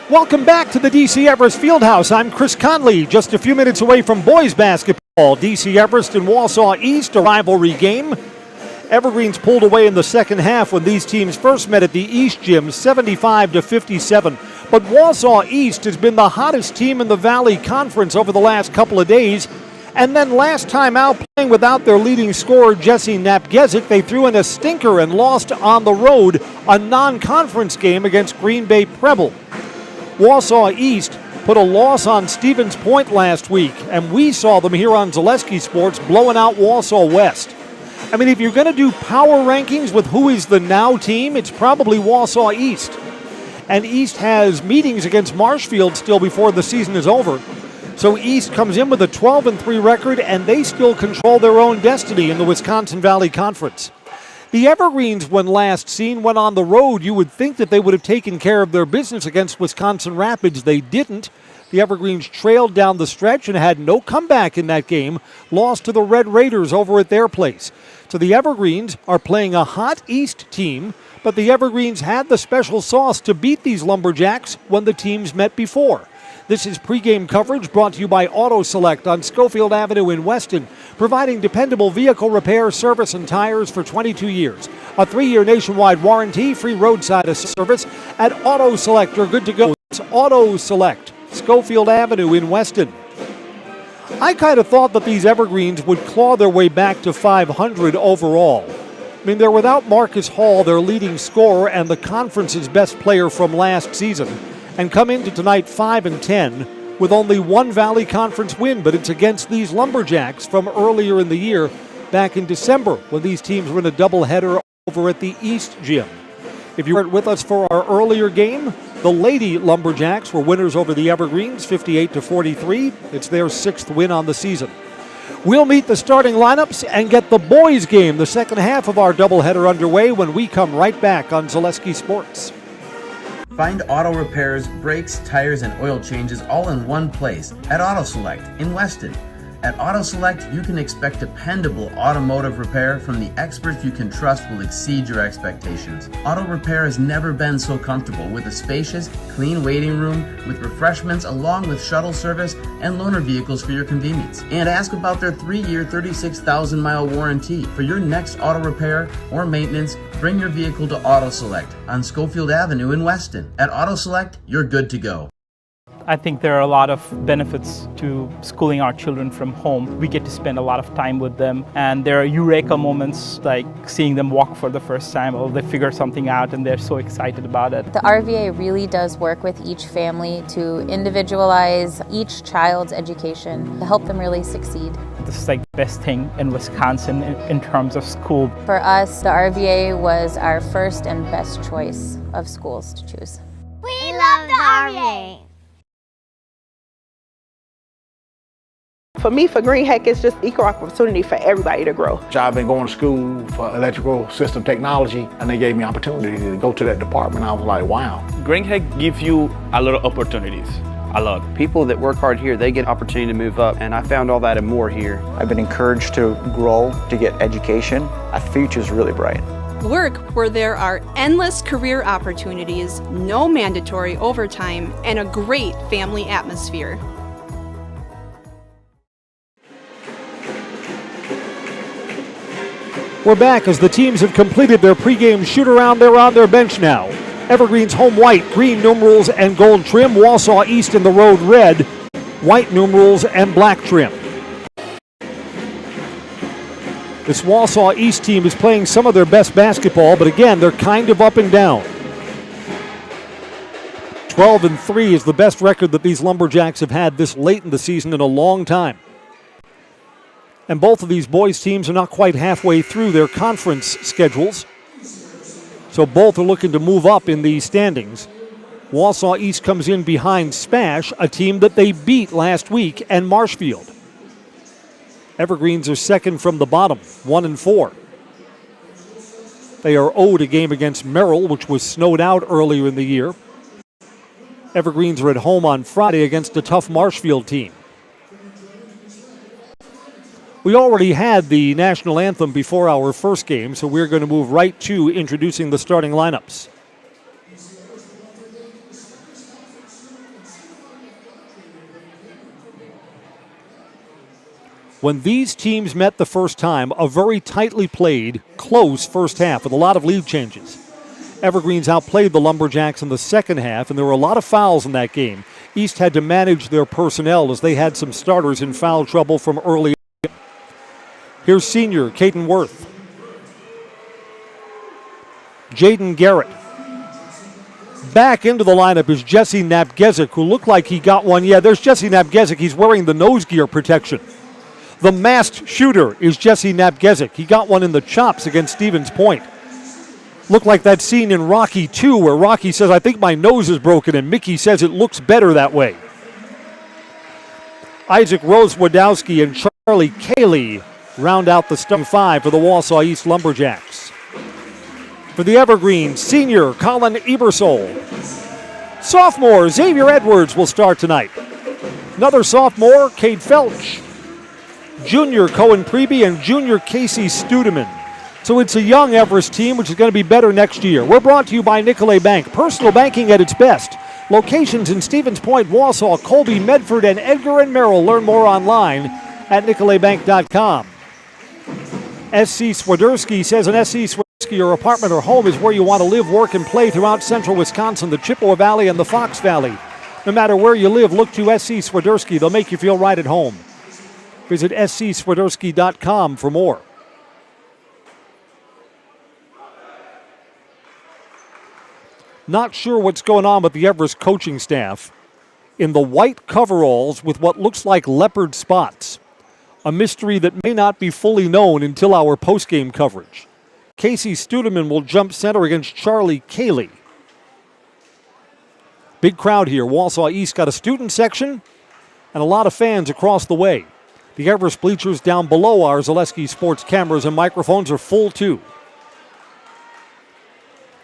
Welcome back to the DC Everest Fieldhouse. I'm Chris Conley, just a few minutes away from boys basketball. DC Everest and Wausau East, a rivalry game. Evergreens pulled away in the second half when these teams first met at the East Gym, 75-57. But Wausau East has been the hottest team in the Valley Conference over the last couple of days. And then last time out, playing without their leading scorer, Jesse Napgezik, they threw in a stinker and lost on the road a non-conference game against Green Bay Preble. Wausau East put a loss on Stevens Point last week, and we saw them here on Zaleski Sports blowing out Wausau West. I mean, if you're going to do power rankings with who is the now team, it's probably Wausau East. And East has meetings against Marshfield still before the season is over. So East comes in with a 12-3 record, and they still control their own destiny in the Wisconsin Valley Conference. The Evergreens, when last seen, went on the road. You would think that they would have taken care of their business against Wisconsin Rapids. They didn't. The Evergreens trailed down the stretch and had no comeback in that game, lost to the Red Raiders over at their place. So the Evergreens are playing a hot East team, but the Evergreens had the special sauce to beat these Lumberjacks when the teams met before. This is pregame coverage brought to you by Auto Select on Schofield Avenue in Weston, providing dependable vehicle repair, service, and tires for 22 years. A 3-year nationwide warranty, free roadside service at Auto Select. You're good to go. It's Auto Select, Schofield Avenue in Weston. I kind of thought that these Evergreens would claw their way back to 500 overall. I mean, they're without Marcus Hall, their leading scorer and the conference's best player from last season, and come into tonight 5-10 with only one Valley Conference win, but it's against these Lumberjacks from earlier in the year, back in December, when these teams were in a doubleheader over at the East Gym. If you weren't with us for our earlier game, the Lady Lumberjacks were winners over the Evergreens, 58-43. It's their 6th win on the season. We'll meet the starting lineups and get the boys game, the second half of our doubleheader underway, when we come right back on Zaleski Sports. Find auto repairs, brakes, tires, and oil changes all in one place at Auto Select in Weston. At Auto Select, you can expect dependable automotive repair from the experts you can trust will exceed your expectations. Auto repair has never been so comfortable, with a spacious, clean waiting room with refreshments along with shuttle service and loaner vehicles for your convenience. And ask about their 3-year, 36,000-mile warranty. For your next auto repair or maintenance, bring your vehicle to Auto Select on Schofield Avenue in Weston. At Auto Select, you're good to go. I think there are a lot of benefits to schooling our children from home. We get to spend a lot of time with them, and there are eureka moments like seeing them walk for the first time, or they figure something out and they're so excited about it. The RVA really does work with each family to individualize each child's education to help them really succeed. This is like the best thing in Wisconsin in terms of school. For us, the RVA was our first and best choice of schools to choose. We love the RVA. For me, for Green Heck, it's just equal opportunity for everybody to grow. I've been going to school for electrical system technology, and they gave me opportunity to go to that department. I was like, wow. Green Heck gives you a lot of opportunities. A lot. People that work hard here, they get opportunity to move up, and I found all that and more here. I've been encouraged to grow, to get education. Our future's really bright. Work where there are endless career opportunities, no mandatory overtime, and a great family atmosphere. We're back as the teams have completed their pregame shoot-around. They're on their bench now. Evergreens home white, green numerals and gold trim. Wausau East in the road red, white numerals and black trim. This Wausau East team is playing some of their best basketball, but again, they're kind of up and down. 12-3 is the best record that these Lumberjacks have had this late in the season in a long time. And both of these boys' teams are not quite halfway through their conference schedules. So both are looking to move up in the standings. Wausau East comes in behind Spash, a team that they beat last week, and Marshfield. Evergreens are second from the bottom, 1-4. They are owed a game against Merrill, which was snowed out earlier in the year. Evergreens are at home on Friday against a tough Marshfield team. We already had the national anthem before our first game, so we're going to move right to introducing the starting lineups. when these teams met the first time, a very tightly played, close first half with a lot of lead changes. Evergreens outplayed the Lumberjacks in the second half, and there were a lot of fouls in that game. East had to manage their personnel as they had some starters in foul trouble from early. Here's senior Caden Worth. Jaden Garrett. Back into the lineup is Jesse Napgezik, who looked like he got one. Yeah, there's Jesse Napgezik. He's wearing the nose gear protection. The masked shooter is Jesse Napgezik. He got one in the chops against Stevens Point. Looked like that scene in Rocky 2 where Rocky says, "I think my nose is broken," and Mickey says it looks better that way. Isaac Rose-Wadowski and Charlie Cayley round out the starting five for the Wausau East Lumberjacks. For the Evergreens, senior Colin Ebersol. Sophomore Xavier Edwards will start tonight. Another sophomore, Cade Felch. Junior Cohen Preby and junior Casey Studeman. So it's a young Everest team, which is going to be better next year. We're brought to you by Nicolet Bank, personal banking at its best. Locations in Stevens Point, Wausau, Colby, Medford, and Edgar and Merrill. Learn more online at nicoletbank.com. S.C. Swiderski says an S.C. Swiderski, your apartment or home is where you want to live, work, and play throughout central Wisconsin, the Chippewa Valley, and the Fox Valley. No matter where you live, look to S.C. Swiderski. They'll make you feel right at home. Visit scswiderski.com for more. Not sure what's going on with the Everest coaching staff in the white coveralls with what looks like leopard spots. A mystery that may not be fully known until our postgame coverage. Casey Studeman will jump center against Charlie Cayley. Big crowd here. Wausau East got a student section and a lot of fans across the way. The Everest bleachers down below our Zaleski Sports cameras and microphones are full too.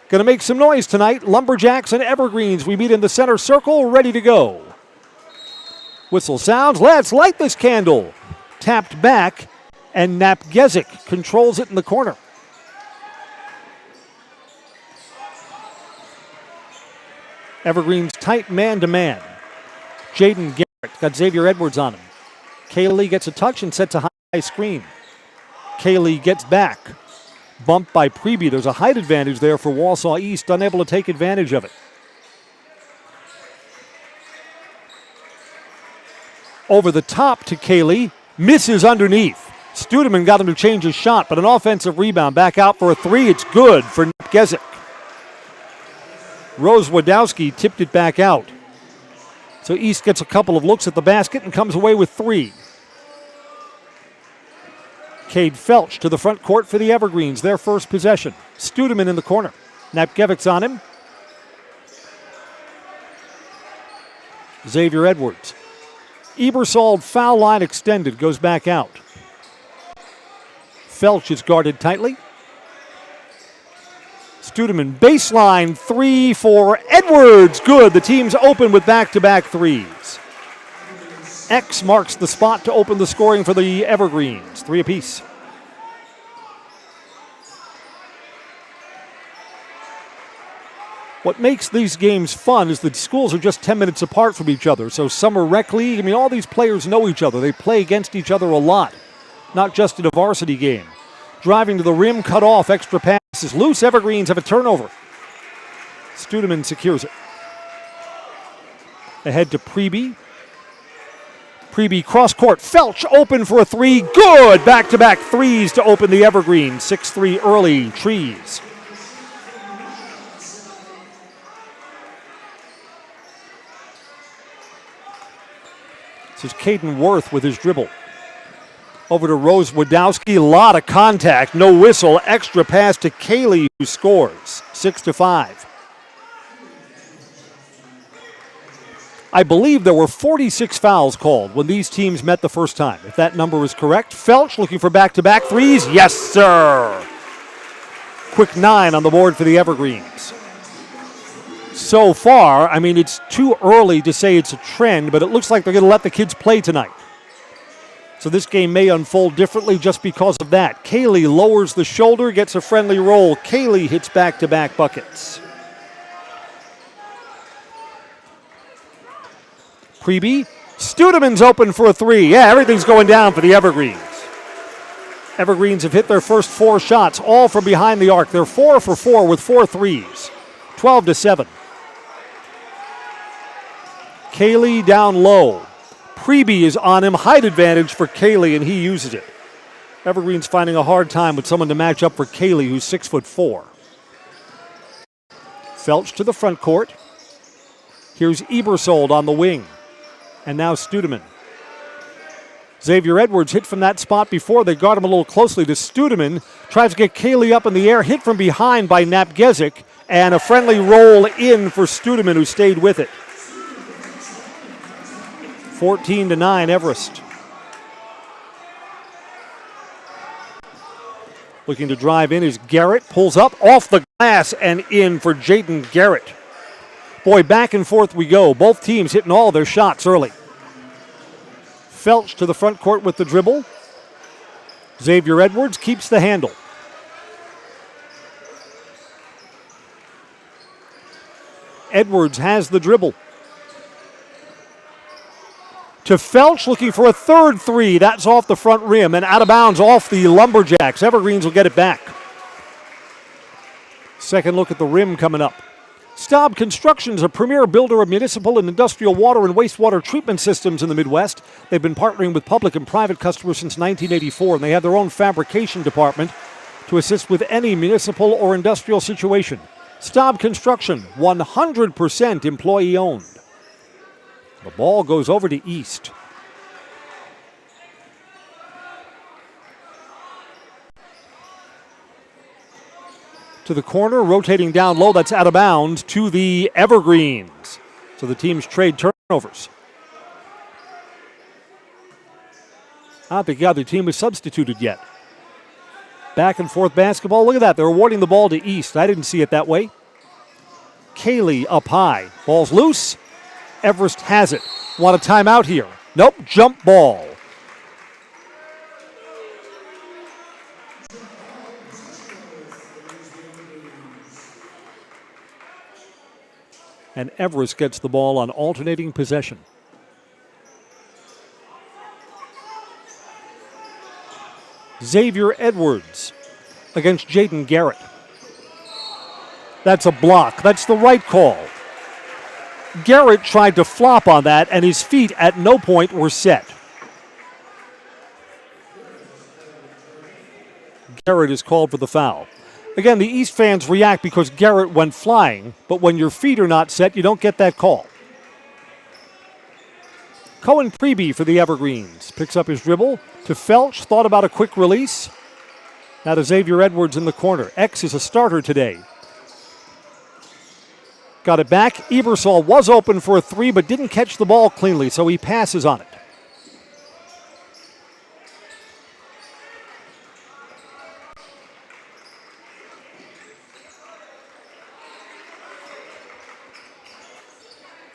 Going to make some noise tonight. Lumberjacks and Evergreens. We meet in the center circle, ready to go. Whistle sounds. Let's light this candle. Tapped back, and Napgezik controls it in the corner. Evergreens tight man-to-man. Jaden Garrett got Xavier Edwards on him. Cayley gets a touch and sets a high screen. Cayley gets back. Bumped by Preby. There's a height advantage there for Wausau East, unable to take advantage of it. Over the top to Cayley. Misses underneath. Studeman got him to change his shot, but an offensive rebound. Back out for a three. It's good for Napgezik. Rose-Wadowski tipped it back out. So East gets a couple of looks at the basket and comes away with three. Cade Felch to the front court for the Evergreens, their first possession. Studeman in the corner. Napgezik's on him. Xavier Edwards. Ebersol foul line extended, goes back out. Felch is guarded tightly. Studeman baseline three for Edwards. Good. The team's open with back-to-back threes. X marks the spot to open the scoring for the Evergreens. Three apiece. What makes these games fun is that schools are just 10 minutes apart from each other. So summer rec league, I mean, all these players know each other. They play against each other a lot, not just in a varsity game. Driving to the rim, cut off, extra passes. Loose. Evergreens have a turnover. Studeman secures it. Ahead to Preby. Preby cross court. Felch open for a three. Good. Back-to-back threes to open the Evergreens. 6-3 early. Trees. This is Caden Worth with his dribble. Over to Rose-Wadowski. A lot of contact. No whistle. Extra pass to Cayley, who scores. 6-5. I believe there were 46 fouls called when these teams met the first time. If that number is correct. Felch looking for back-to-back threes. Yes, sir. Quick 9 on the board for the Evergreens. So far, I mean, it's too early to say it's a trend, but it looks like they're going to let the kids play tonight. So this game may unfold differently just because of that. Cayley lowers the shoulder, gets a friendly roll. Cayley hits back-to-back buckets. Preby Studeman's open for a three. Yeah, everything's going down for the Evergreens. Evergreens have hit their first 4 shots, all from behind the arc. They're 4 for 4 with 4 threes. 12-7. Cayley down low. Pregame is on him. Height advantage for Cayley, and he uses it. Evergreens finding a hard time with someone to match up for Cayley, who's 6'4". Felch to the front court. Here's Ebersold on the wing. And now Studeman. Xavier Edwards hit from that spot before. They guard him a little closely to Studeman. Tries to get Cayley up in the air. Hit from behind by Napgezik. And a friendly roll in for Studeman, who stayed with it. 14-9 Everest. Looking to drive in is Garrett. Pulls up off the glass and in for Jaden Garrett. Boy, back and forth we go. Both teams hitting all their shots early. Felch to the front court with the dribble. Xavier Edwards keeps the handle. Edwards has the dribble. To Felch, looking for a third three. That's off the front rim and out of bounds off the Lumberjacks. Evergreens will get it back. Second look at the rim coming up. Staub Construction is a premier builder of municipal and industrial water and wastewater treatment systems in the Midwest. They've been partnering with public and private customers since 1984, and they have their own fabrication department to assist with any municipal or industrial situation. Staub Construction, 100% employee-owned. The ball goes over to East. To the corner, rotating down low, that's out of bounds to the Evergreens. So the teams trade turnovers. I don't think the other team was substituted yet. Back and forth basketball. Look at that. They're awarding the ball to East. I didn't see it that way. Cayley up high. Ball's loose. Everest has it. Want a timeout here? Nope. Jump ball. And Everest gets the ball on alternating possession. Xavier Edwards against Jaden Garrett. That's a block. That's the right call. Garrett tried to flop on that, and his feet at no point were set. Garrett is called for the foul. Again, the East fans react because Garrett went flying, but when your feet are not set, you don't get that call. Cohen Pregame for the Evergreens. Picks up his dribble to Felch. Thought about a quick release. Now to Xavier Edwards in the corner. X is a starter today. Got it back. Ebersol was open for a three, but didn't catch the ball cleanly, so he passes on it.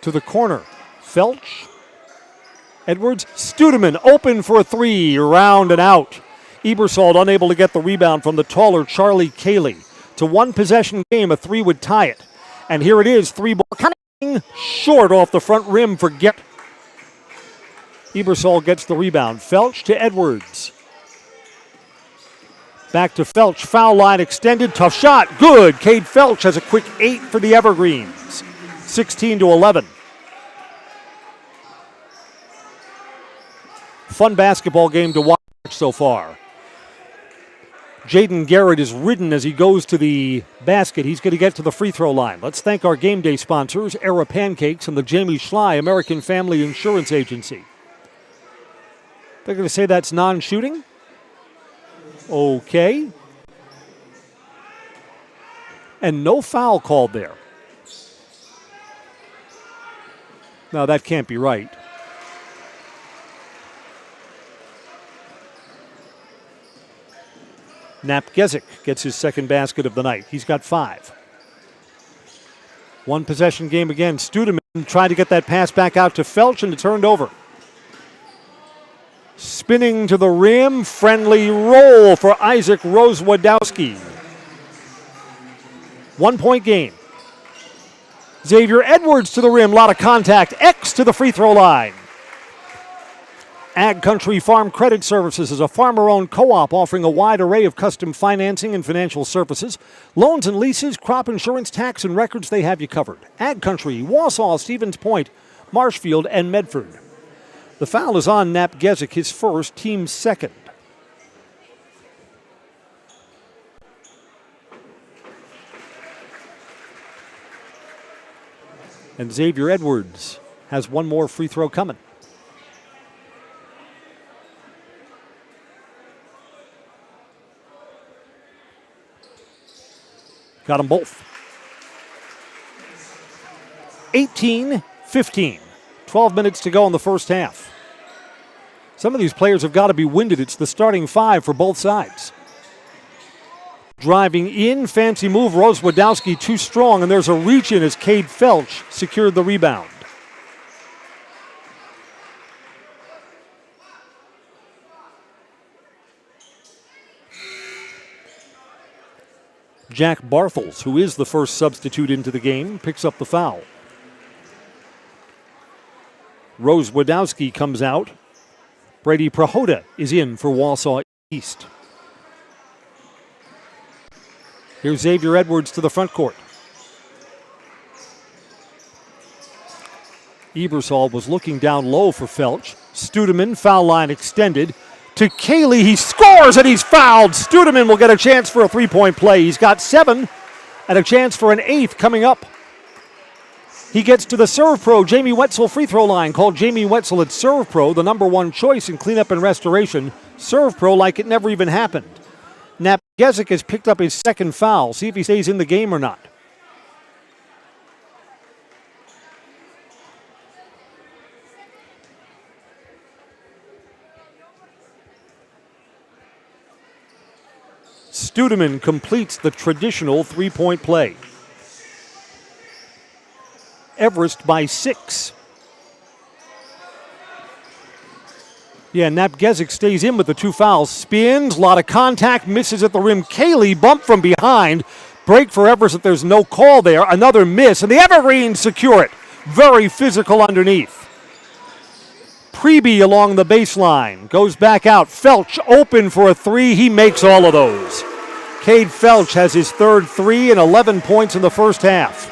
To the corner. Felch. Edwards. Studeman open for a three. Round and out. Ebersol unable to get the rebound from the taller Charlie Cayley. To one possession game, a three would tie it. And here it is, three ball coming short off the front rim for Garrett. Ebersol gets the rebound. Felch to Edwards. Back to Felch. Foul line extended. Tough shot. Good. Cade Felch has a quick 8 for the Evergreens. 16-11. Fun basketball game to watch so far. Jaden Garrett is ridden as he goes to the basket. He's going to get to the free throw line. Let's thank our game day sponsors, Era Pancakes and the Jamie Schley American Family Insurance Agency. They're going to say that's non-shooting. Okay. And no foul called there. Now that can't be right. Napgezik gets his second basket of the night. He's got 5. One possession game again. Studeman tried to get that pass back out to Felch and it turned over. Spinning to the rim. Friendly roll for Isaac Rosewadowski. 1 point game. Xavier Edwards to the rim. A lot of contact. X to the free throw line. Ag Country Farm Credit Services is a farmer-owned co-op offering a wide array of custom financing and financial services. Loans and leases, crop insurance, tax, and records, they have you covered. Ag Country, Wausau, Stevens Point, Marshfield, and Medford. The foul is on Nap Gezik, his first, team's second. And Xavier Edwards has one more free throw coming. Got them both. 18-15. 12 minutes to go in the first half. Some of these players have got to be winded. It's the starting five for both sides. Driving in, fancy move, Rose Wadowski too strong, and there's a reach in as Cade Felch secured the rebound. Jack Barthels, who is the first substitute into the game, picks up the foul. Rose Wadowski comes out. Brady Prohoda is in for Wausau East. Here's Xavier Edwards to the front court. Ebersol was looking down low for Felch. Studeman, foul line extended. To Cayley, he scores and he's fouled. Studeman will get a chance for a three-point play. He's got 7 and a chance for an 8th coming up. He gets to the Serve Pro Jamie Wetzel free throw line. Called Jamie Wetzel at Serve Pro, the number one choice in cleanup and restoration. Serve Pro like it never even happened. Nap Gezik has picked up his second foul. See if he stays in the game or not. Studeman completes the traditional three-point play. Everest by 6. Yeah, Nap Gezik stays in with the 2 fouls. Spins, a lot of contact, misses at the rim. Cayley bumped from behind. Break for Everest, there's no call there. Another miss, and the Evergreens secure it. Very physical underneath. Pregame along the baseline. Goes back out. Felch open for a 3. He makes all of those. Cade Felch has his third 3 and 11 points in the first half.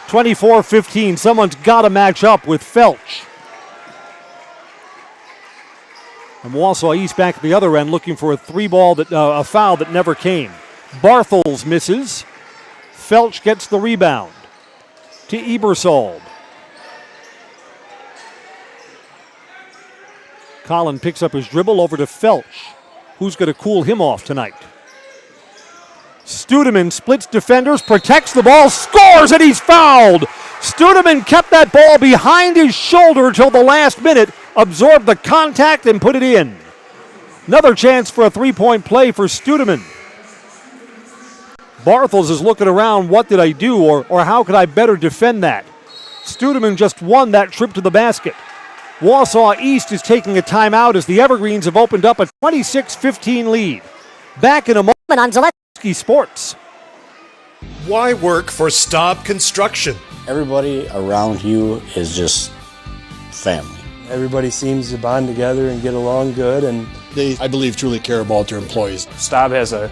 24-15. Someone's got to match up with Felch. And Wausau East back at the other end looking for a a foul that never came. Barthels misses. Felch gets the rebound to Ebersol. Collin picks up his dribble over to Felch. Who's going to cool him off tonight? Studeman splits defenders, protects the ball, scores, and he's fouled. Studeman kept that ball behind his shoulder till the last minute, absorbed the contact and put it in. Another chance for a three-point play for Studeman. Barthels is looking around, what did I do, or how could I better defend that? Studeman just won that trip to the basket. Wausau East is taking a timeout as the Evergreens have opened up a 26-15 lead. Back in a moment on Zaleski Sports. Why work for Staub Construction? Everybody around you is just family. Everybody seems to bond together and get along good, and they, I believe, truly care about their employees. Staub has a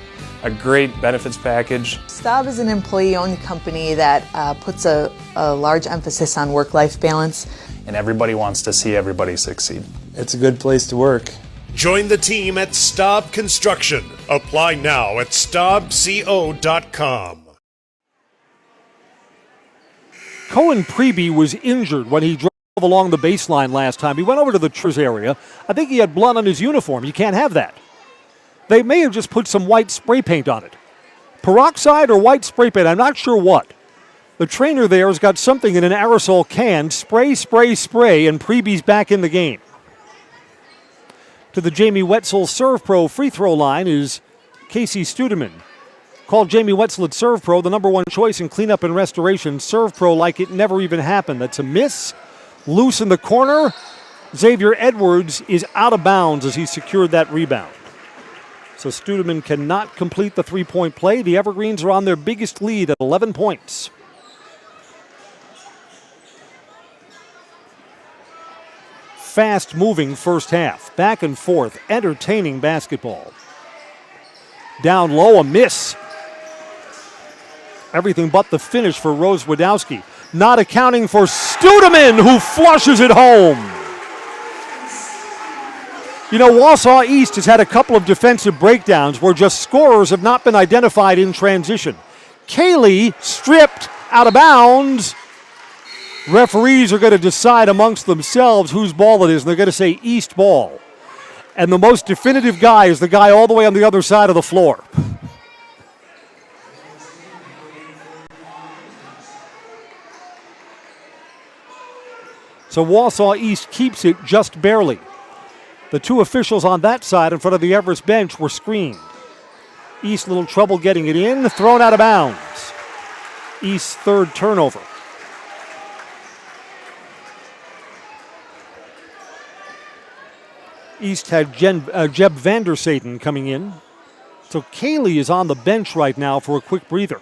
great benefits package. Staub is an employee-owned company that puts a large emphasis on work-life balance. And everybody wants to see everybody succeed. It's a good place to work. Join the team at Staub Construction. Apply now at staubco.com. Cohen Pregame was injured when he drove along the baseline last time. He went over to the Triz area. I think he had blood on his uniform. You can't have that. They may have just put some white spray paint on it. Peroxide or white spray paint, I'm not sure what. The trainer there has got something in an aerosol can. Spray, spray, spray, and Prebe's back in the game. To the Jamie Wetzel Serve Pro free throw line is Casey Studeman. Called Jamie Wetzel at Serve Pro, the number one choice in cleanup and restoration. Serve Pro like it never even happened. That's a miss. Loose in the corner. Xavier Edwards is out of bounds as he secured that rebound. So Studeman cannot complete the three-point play. The Evergreens are on their biggest lead at 11 points. fast-moving first half. Back and forth, entertaining basketball. Down low, a miss. Everything but the finish for Rose Wadowski. Not accounting for Studeman, who flushes it home. You know, Wausau East has had a couple of defensive breakdowns where just scorers have not been identified in transition. Kaylee stripped out of bounds. Referees are going to decide amongst themselves whose ball it is, and they're going to say East ball. And the most definitive guy is the guy all the way on the other side of the floor. So Wausau East keeps it just barely. The two officials on that side in front of the Everest bench were screened. East little trouble getting it in, thrown out of bounds. East's third turnover. East had Jeb Vandersaten coming in. So Kaylee is on the bench right now for a quick breather.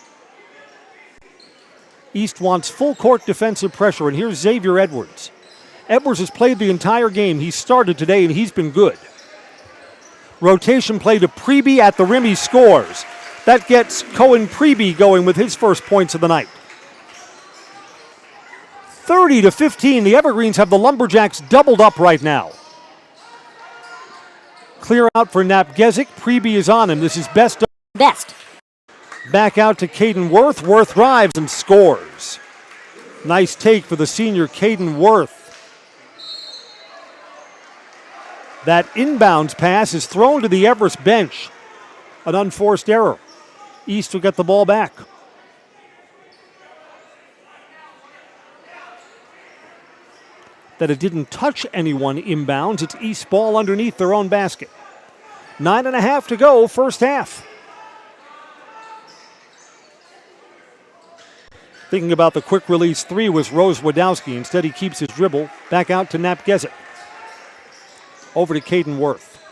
East wants full court defensive pressure, and here's Xavier Edwards. Edwards has played the entire game. He started today, and he's been good. Rotation play to Preby at the rim. He scores. That gets Cohen Preby going with his first points of the night. 30-15. The Evergreens have the Lumberjacks doubled up right now. Clear out for Napgezik. Preby is on him. This is best. Back out to Caden Worth. Worth drives and scores. Nice take for the senior Caden Worth. That inbounds pass is thrown to the Everest bench. An unforced error. East will get the ball back. That it didn't touch anyone inbounds. It's East ball underneath their own basket. 9.5 to go, first half. Thinking about the quick release three was Rose Wadowski. Instead, he keeps his dribble. Back out to Napgezik. Over to Caden Worth.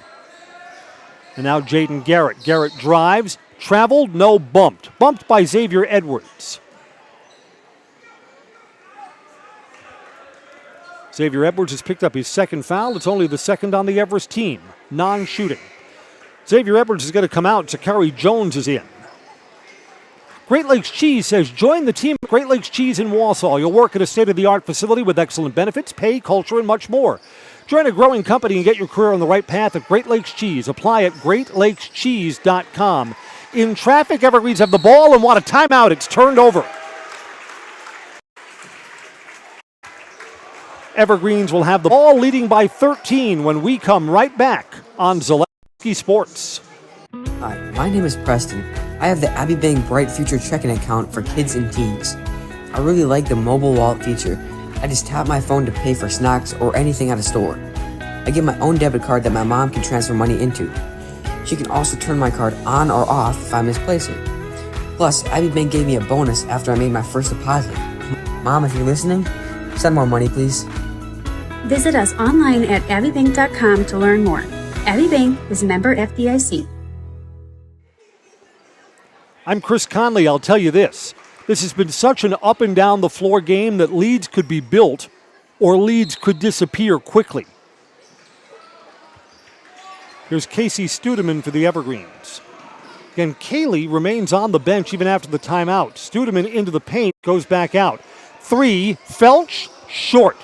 And now Jaden Garrett. Garrett drives, traveled, no, bumped. Bumped by Xavier Edwards. Xavier Edwards has picked up his second foul. It's only the second on the Everest team. Non-shooting. Xavier Edwards is going to come out. Zakari Jones is in. Great Lakes Cheese says, join the team at Great Lakes Cheese in Wausau. You'll work at a state-of-the-art facility with excellent benefits, pay, culture, and much more. Join a growing company and get your career on the right path at Great Lakes Cheese. Apply at greatlakescheese.com. In traffic, Evergreens have the ball and want a timeout. It's turned over. Evergreens will have the ball leading by 13 when we come right back on Zaleski Sports. Hi, my name is Preston. I have the Abby Bank Bright Future checking account for kids and teens. I really like the mobile wallet feature. I just tap my phone to pay for snacks or anything at a store. I get my own debit card that my mom can transfer money into. She can also turn my card on or off if I misplace it. Plus, Abby Bank gave me a bonus after I made my first deposit. Mom, if you're listening, send more money, please. Visit us online at abbybank.com to learn more. Abby Bank is a member FDIC. I'm Chris Conley. I'll tell you this. This has been such an up and down the floor game that leads could be built or leads could disappear quickly. Here's Casey Studeman for the Evergreens. Again, Kaylee remains on the bench even after the timeout. Studeman into the paint, goes back out. Three, Felch, short.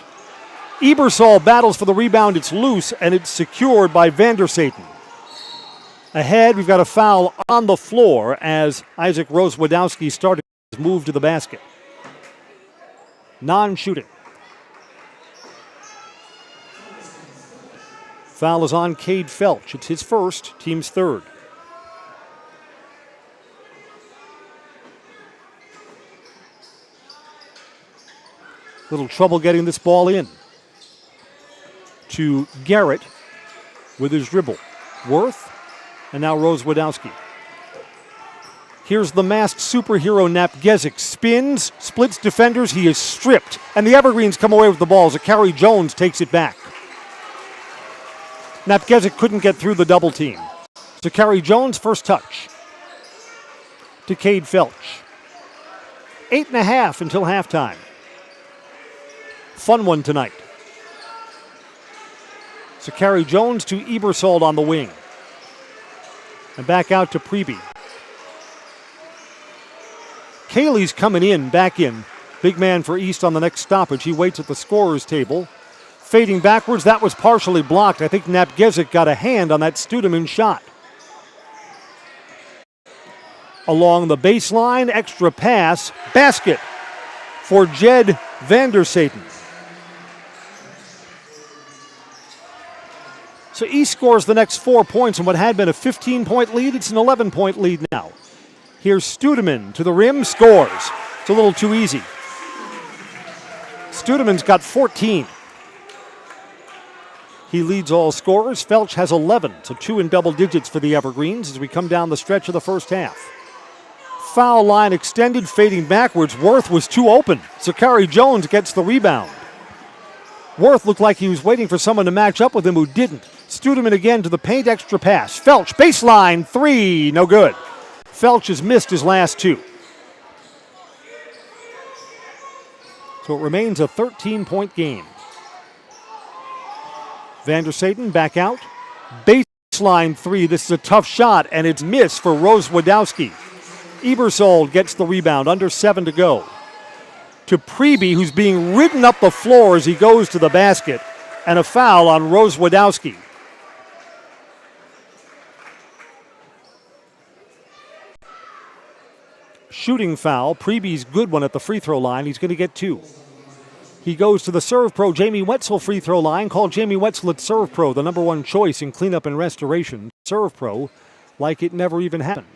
Ebersol battles for the rebound. It's loose, and it's secured by Vandersaten. Ahead, we've got a foul on the floor as Isaac Rose Wadowski started his move to the basket. Non-shooting. Foul is on Cade Felch. It's his first, team's third. Little trouble getting this ball in. To Garrett with his dribble. Worth, and now Rose Wadowski. Here's the masked superhero Napgezik. Spins, splits defenders, he is stripped. And the Evergreens come away with the ball. Zakari Jones takes it back. Napgezik couldn't get through the double team. Zakari Jones, first touch. To Cade Felch. 8.5 until halftime. Fun one tonight. Zachary Jones to Ebersold on the wing. And back out to Pregame. Cayley's coming in, back in. Big man for East on the next stoppage. He waits at the scorer's table. Fading backwards, that was partially blocked. I think Napgezik got a hand on that Studeman shot. Along the baseline, extra pass, basket for Jed Vandersayten. So East scores the next 4 points, and what had been a 15-point lead, it's an 11-point lead now. Here's Studeman to the rim, scores. It's a little too easy. Studeman's got 14. He leads all scorers. Felch has 11, so 2 in double digits for the Evergreens as we come down the stretch of the first half. Foul line extended, fading backwards. Worth was too open. Zachary Jones gets the rebound. Worth looked like he was waiting for someone to match up with him who didn't. Studeman again to the paint, extra pass. Felch, baseline, 3, no good. Felch has missed his last 2. So it remains a 13-point game. Vandersayten back out. Baseline 3, this is a tough shot, and it's missed for Rose Wadowski. Ebersold gets the rebound, under 7 to go. To Pregame, who's being ridden up the floor as he goes to the basket, and a foul on Rose Wadowski. Shooting foul. Preby's good one at the free throw line. He's going to get 2. He goes to the Serve Pro Jamie Wetzel free throw line. Call Jamie Wetzel at Serve Pro, the #1 choice in cleanup and restoration. Serve Pro, like it never even happened.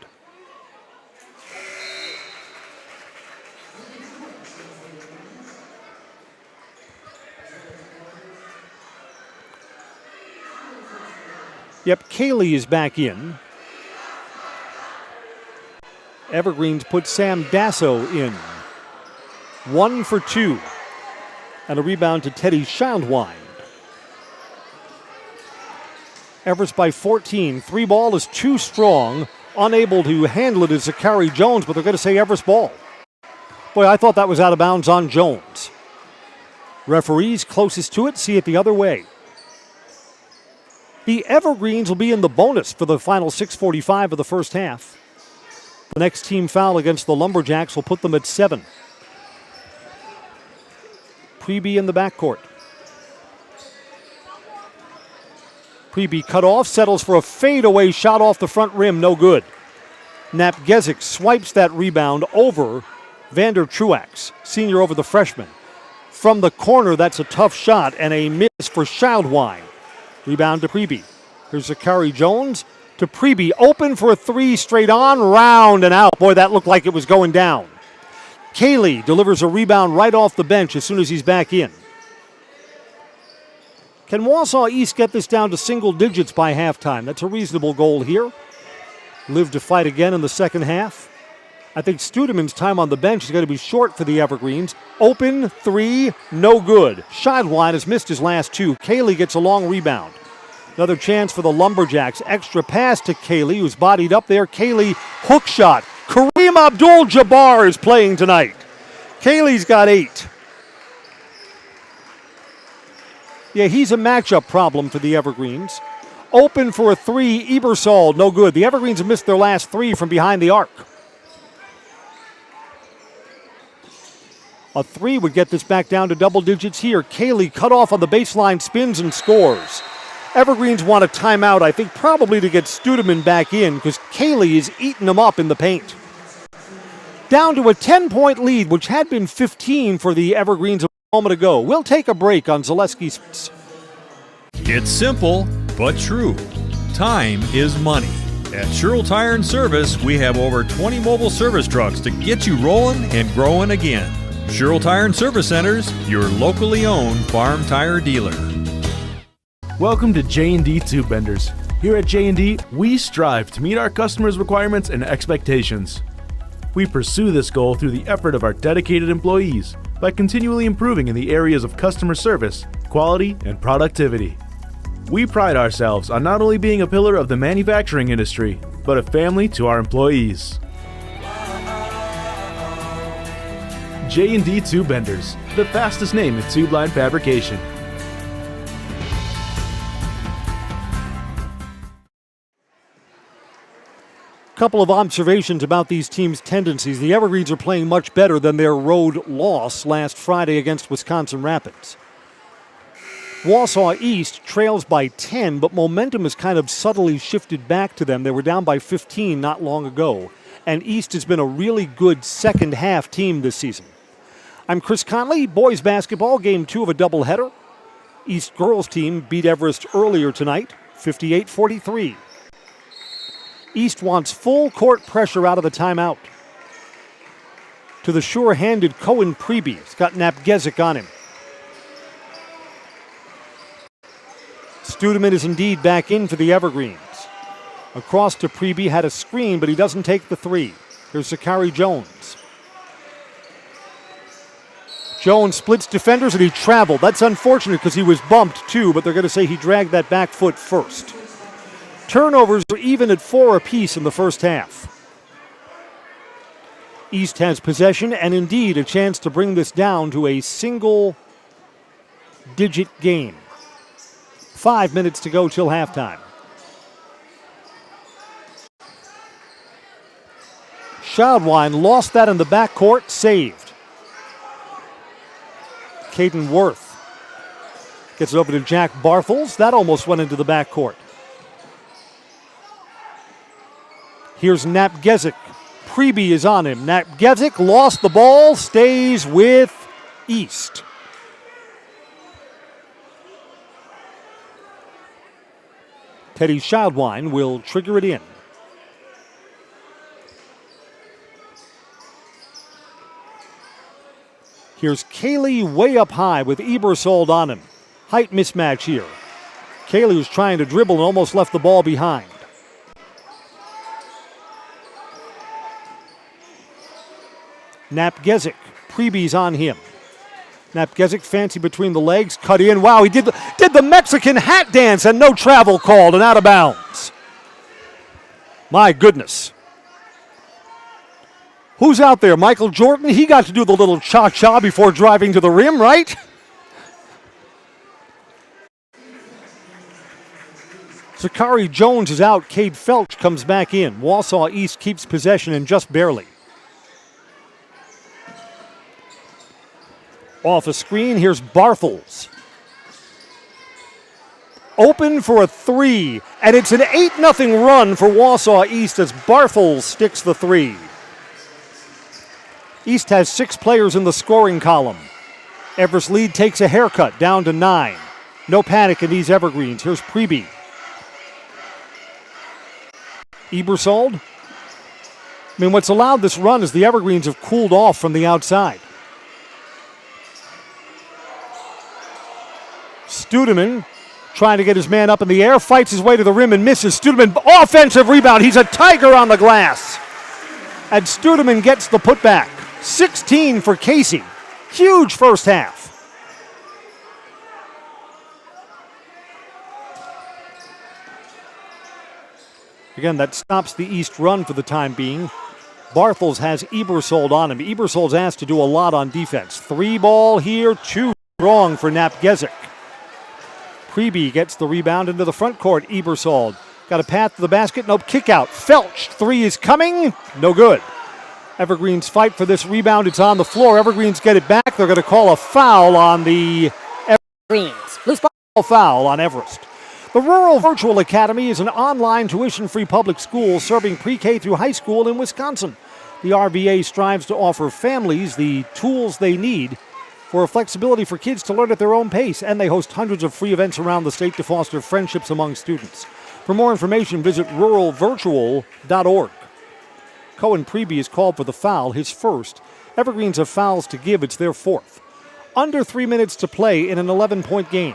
Yep, Cayley is back in. Evergreens put Sam Dasso in. 1 for 2. And a rebound to Teddy Schildwine. Everest by 14. 3 ball is too strong. Unable to handle it is Zachary Jones, but they're going to say Everest ball. Boy, I thought that was out of bounds on Jones. Referees closest to it see it the other way. The Evergreens will be in the bonus for the final 6:45 of the first half. The next team foul against the Lumberjacks will put them at 7. Pregame in the backcourt. Pregame cut off, settles for a fadeaway shot off the front rim, no good. Napgezik swipes that rebound over Vander Truax, senior over the freshman. From the corner, that's a tough shot and a miss for Schildwine. Rebound to Pregame. Here's Zachary Jones to Pregame. Open for a 3, straight on, round and out. Boy, that looked like it was going down. Cayley delivers a rebound right off the bench as soon as he's back in. Can Wausau East get this down to single digits by halftime? That's a reasonable goal here. Live to fight again in the second half. I think Studeman's time on the bench is going to be short for the Evergreens. Open, 3, no good. Schildwine has missed his last 2. Cayley gets a long rebound. Another chance for the Lumberjacks. Extra pass to Cayley, who's bodied up there. Cayley, hook shot. Kareem Abdul-Jabbar is playing tonight. Cayley's got 8. Yeah, he's a matchup problem for the Evergreens. Open for a 3, Ebersold, no good. The Evergreens have missed their last 3 from behind the arc. A 3 would get this back down to double digits here. Cayley cut off on the baseline, spins and scores. Evergreens want a timeout, I think probably to get Studeman back in because Cayley is eating them up in the paint. Down to a 10-point lead, which had been 15 for the Evergreens a moment ago. We'll take a break on Zaleski Sports. It's simple, but true. Time is money. At Sherrill Tire and Service, we have over 20 mobile service trucks to get you rolling and growing again. Sherrill Tire and Service Centers, your locally owned farm tire dealer. Welcome to J&D Tube Benders. Here at J&D, we strive to meet our customers' requirements and expectations. We pursue this goal through the effort of our dedicated employees by continually improving in the areas of customer service, quality, and productivity. We pride ourselves on not only being a pillar of the manufacturing industry, but a family to our employees. J&D Tube Benders, the fastest name in tube line fabrication. Couple of observations about these teams' tendencies. The Evergreens are playing much better than their road loss last Friday against Wisconsin Rapids. Wausau East trails by 10, but momentum has kind of subtly shifted back to them. They were down by 15 not long ago, and East has been a really good second half team this season. I'm Chris Conley. Boys basketball, game 2 of a doubleheader. East girls team beat Everest earlier tonight, 58-43. East wants full court pressure out of the timeout. To the sure-handed Cohen Pregame. He's got Napgezik on him. Studeman is indeed back in for the Evergreens. Across to Pregame, had a screen, but he doesn't take the three. Here's Zachary Jones. Jones splits defenders and he traveled. That's unfortunate because he was bumped too, but they're going to say he dragged that back foot first. Turnovers are even at 4 apiece in the first half. East has possession and indeed a chance to bring this down to a single-digit game. 5 minutes to go till halftime. Schildwein lost that in the backcourt, saved. Caden Worth gets it over to Jack Barthels. That almost went into the backcourt. Here's Napgezik. Pregame is on him. Napgezik lost the ball, stays with East. Teddy Schildwein will trigger it in. Here's Cayley way up high with Ebersold on him. Height mismatch here. Cayley was trying to dribble and almost left the ball behind. Napgezik. Prebe's on him. Napgezik fancy between the legs, cut in. Wow, he did the Mexican hat dance and no travel called and out of bounds. My goodness. Who's out there? Michael Jordan? He got to do the little cha-cha before driving to the rim, right? Zachary Jones is out. Cade Felch comes back in. Wausau East keeps possession and just barely. Off a screen, here's Barthels. Open for a three, and it's an 8-0 run for Wausau East as Barthels sticks the three. East has 6 players in the scoring column. Everest lead takes a haircut down to 9. No panic in these Evergreens. Here's Pregame. Ebersold. I mean, what's allowed this run is the Evergreens have cooled off from the outside. Studeman trying to get his man up in the air, fights his way to the rim and misses. Studeman, offensive rebound. He's a tiger on the glass. And Studeman gets the putback. 16 for Casey. Huge first half. Again, that stops the East run for the time being. Barthels has Ebersold on him. Ebersold's asked to do a lot on defense. 3 ball here, 2 strong for Napgezik. Pregame gets the rebound into the front court. Ebersold got a path to the basket. Nope, kick out. Felch, 3 is coming. No good. Evergreens fight for this rebound. It's on the floor. Evergreens get it back. They're going to call a foul on the Evergreens. Loose ball foul on Everest. The Rural Virtual Academy is an online tuition-free public school serving pre-K through high school in Wisconsin. The RVA strives to offer families the tools they need for flexibility for kids to learn at their own pace, and they host hundreds of free events around the state to foster friendships among students. For more information, visit ruralvirtual.org. Cohen Pregame is called for the foul, his first. Evergreens have fouls to give. It's their 4th. Under 3 minutes to play in an 11-point game.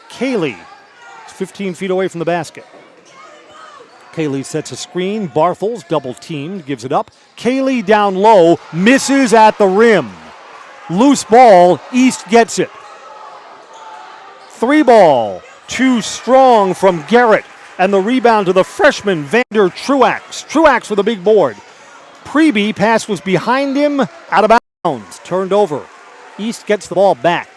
Cayley is 15 feet away from the basket. Cayley sets a screen. Barthels, double-teamed, gives it up. Cayley down low, misses at the rim. Loose ball, East gets it. 3 ball, too strong from Garrett. And the rebound to the freshman, Vander Truax. Truax with a big board. Pregame pass was behind him, out of bounds, turned over. East gets the ball back.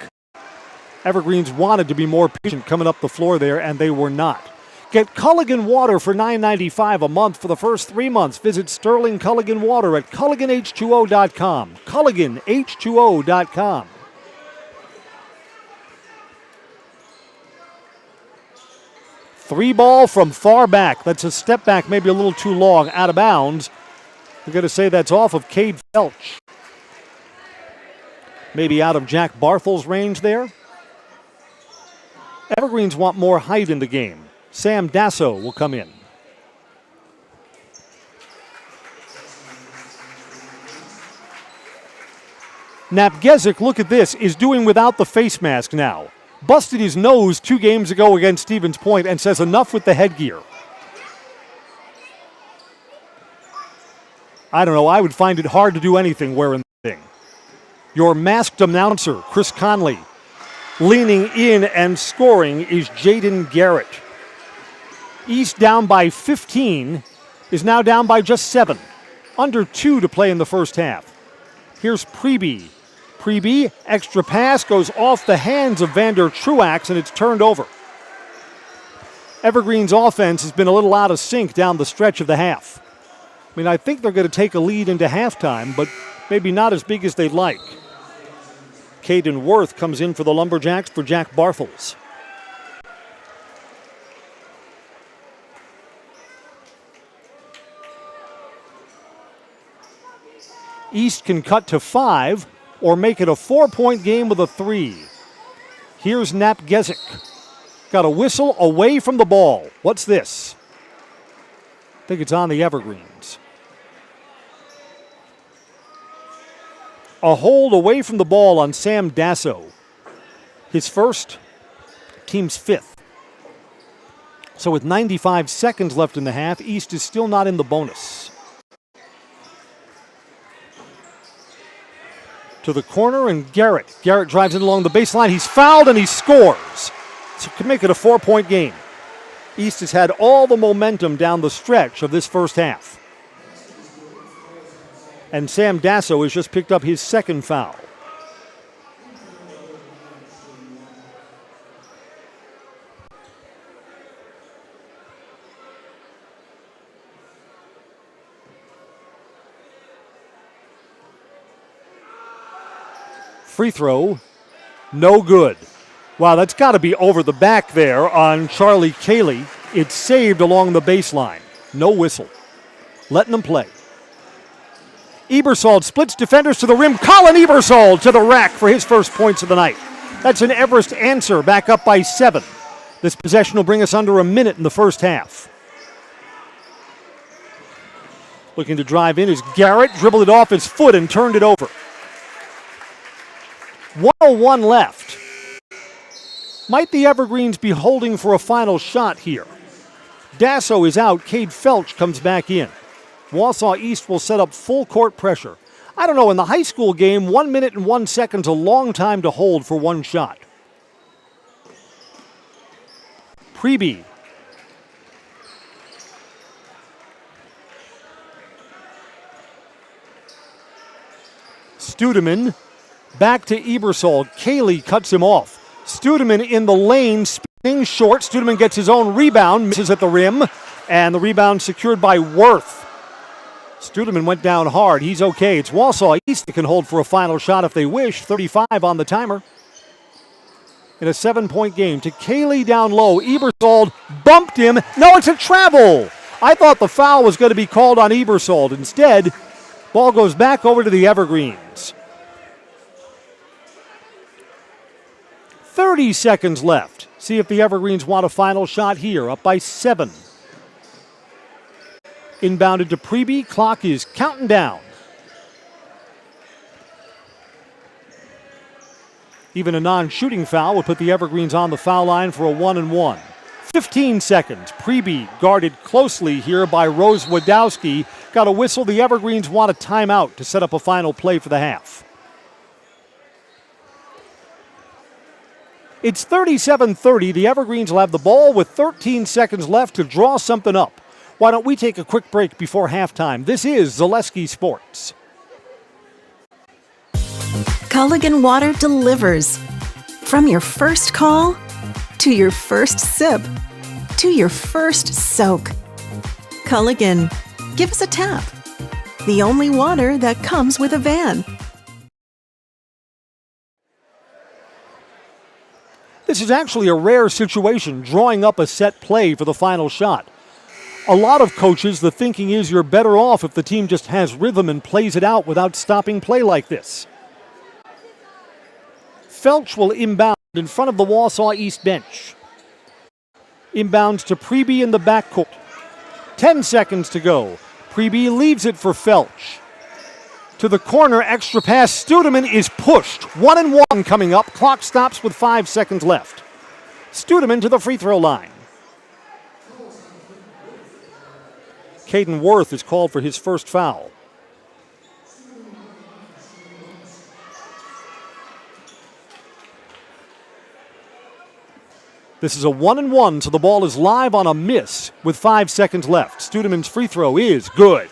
Evergreens wanted to be more patient coming up the floor there, and they were not. Get Culligan Water for $9.95 a month for the first 3 months. Visit Sterling Culligan Water at CulliganH2O.com. CulliganH2O.com. Three ball from far back. That's a step back, maybe a little too long, out of bounds. We're going to say that's off of Cade Felch. Maybe out of Jack Barthel's range there. Evergreens want more height in the game. Sam Dasso will come in. Napgezik, look at this, is doing without the face mask now. Busted his nose 2 games ago against Stevens Point and says enough with the headgear. I don't know, I would find it hard to do anything wearing the thing. Your masked announcer, Chris Conley, leaning in and scoring is Jaden Garrett. East down by 15, is now down by just 7. Under 2 to play in the first half. Here's Pregame. Pregame, extra pass, goes off the hands of Vander Truax, and it's turned over. Evergreen's offense has been a little out of sync down the stretch of the half. I mean, I think they're going to take a lead into halftime, but maybe not as big as they'd like. Caden Worth comes in for the Lumberjacks for Jack Bartels. East can cut to 5 or make it a 4-point game with a 3. Here's Napgezik. Got a whistle away from the ball. What's this? I think it's on the Evergreens. A hold away from the ball on Sam Dasso. His first, team's 5th. So with 95 seconds left in the half, East is still not in the bonus. To the corner, and Garrett. Garrett drives it along the baseline. He's fouled, and he scores. So can make it a 4-point game. East has had all the momentum down the stretch of this first half. And Sam Dasso has just picked up his 2nd foul. Free throw, no good. Wow, that's got to be over the back there on Charlie Cayley. It's saved along the baseline. No whistle. Letting them play. Ebersold splits defenders to the rim. Colin Ebersold to the rack for his first points of the night. That's an Everest answer, back up by 7. This possession will bring us under a minute in the first half. Looking to drive in is Garrett. Dribbled it off his foot and turned it over. 1:01 left. Might the Evergreens be holding for a final shot here? Dasso is out. Cade Felch comes back in. Wausau East will set up full court pressure. I don't know, in the high school game, 1 minute and 1 second is a long time to hold for one shot. Pregame. Studeman. Back to Ebersold. Cayley cuts him off. Studeman in the lane, spinning short. Studeman gets his own rebound, misses at the rim, and the rebound secured by Worth. Studeman went down hard. He's okay. It's Wausau East that can hold for a final shot if they wish. 35 on the timer. In a 7-point game to Cayley down low. Ebersold bumped him. No, it's a travel. I thought the foul was going to be called on Ebersold. Instead, ball goes back over to the Evergreens. 30 seconds left. See if the Evergreens want a final shot here. Up by 7. Inbounded to Pregame. Clock is counting down. Even a non-shooting foul would put the Evergreens on the foul line for a 1-and-1. 15 seconds. Pregame guarded closely here by Rose Wadowski. Got a whistle. The Evergreens want a timeout to set up a final play for the half. It's 37-30. The Evergreens will have the ball with 13 seconds left to draw something up. Why don't we take a quick break before halftime? This is Zaleski Sports. Culligan Water delivers. From your first call, to your first sip, to your first soak. Culligan, give us a tap. The only water that comes with a van. This is actually a rare situation, drawing up a set play for the final shot. A lot of coaches, the thinking is you're better off if the team just has rhythm and plays it out without stopping play like this. Felch will inbound in front of the Wausau East bench. Inbounds to Pregame in the backcourt. 10 seconds to go. Pregame leaves it for Felch. To the corner, extra pass. Studeman is pushed. 1-1 coming up. Clock stops with 5 seconds left. Studeman to the free throw line. Caden Worth is called for his first foul. This is a 1-1, so the ball is live on a miss with 5 seconds left. Studeman's free throw is good.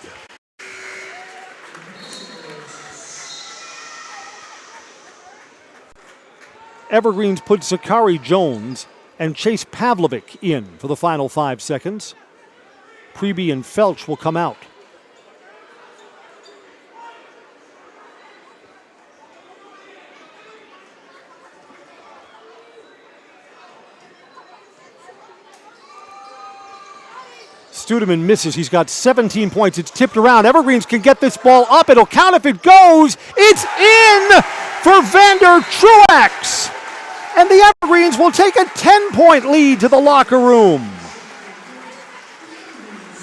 Evergreens put Zachary Jones and Chase Pavlovic in for the final 5 seconds. Pregame and Felch will come out. Studeman misses. He's got 17 points. It's tipped around. Evergreens can get this ball up. It'll count if it goes. It's in for Vander Truax. And the Evergreens will take a 10-point lead to the locker room.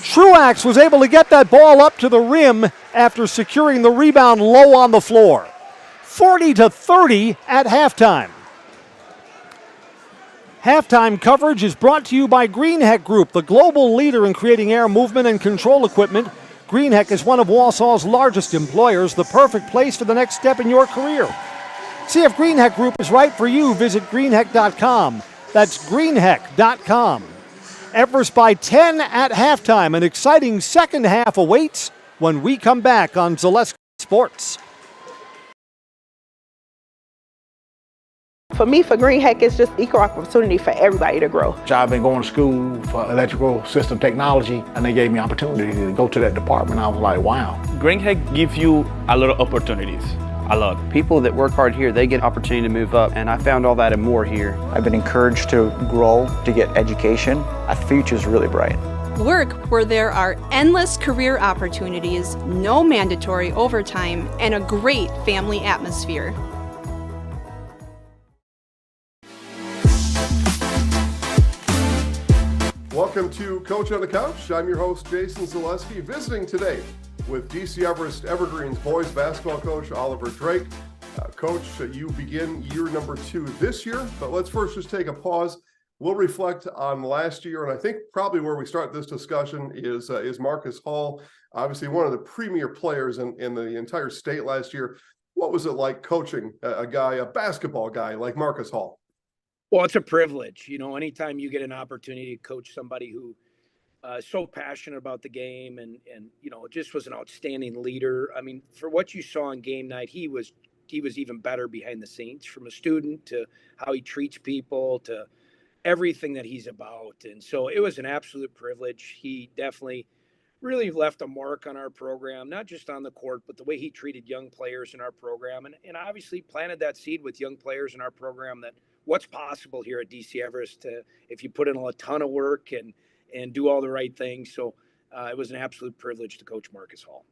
Truax was able to get that ball up to the rim after securing the rebound low on the floor. 40-30 at halftime. Halftime coverage is brought to you by Greenheck Group, the global leader in creating air movement and control equipment. Greenheck is one of Wausau's largest employers, the perfect place for the next step in your career. See if Greenheck Group is right for you. Visit greenheck.com. That's greenheck.com. Everest by 10 at halftime. An exciting second half awaits when we come back on Zaleski Sports. For me, for Greenheck, it's just equal opportunity for everybody to grow. I've been going to school for electrical system technology, and they gave me opportunity to go to that department. I was like, wow. Greenheck gives you a lot of opportunities. A lot. People that work hard here, they get opportunity to move up, and I found all that and more here. I've been encouraged to grow, to get education. Our future's really bright. Work where there are endless career opportunities, no mandatory overtime, and a great family atmosphere. Welcome to Coach on the Couch. I'm your host, Jason Zaleski, visiting today with DC Everest Evergreens boys basketball coach Oliver Drake. Coach, you begin year number 2 this year, but let's first just take a pause. We'll reflect on last year, and I think probably where we start this discussion is Marcus Hall, obviously one of the premier players in the entire state last year. What was it like coaching a basketball guy like Marcus Hall? Well, it's a privilege. You know, anytime you get an opportunity to coach somebody who is so passionate about the game and you know, just was an outstanding leader. I mean, for what you saw on game night, he was even better behind the scenes, from a student to how he treats people to everything that he's about. And so it was an absolute privilege. He definitely really left a mark on our program, not just on the court, but the way he treated young players in our program, and obviously planted that seed with young players in our program that what's possible here at DC Everest if you put in a ton of work and do all the right things. So it was an absolute privilege to coach Marcus Hall.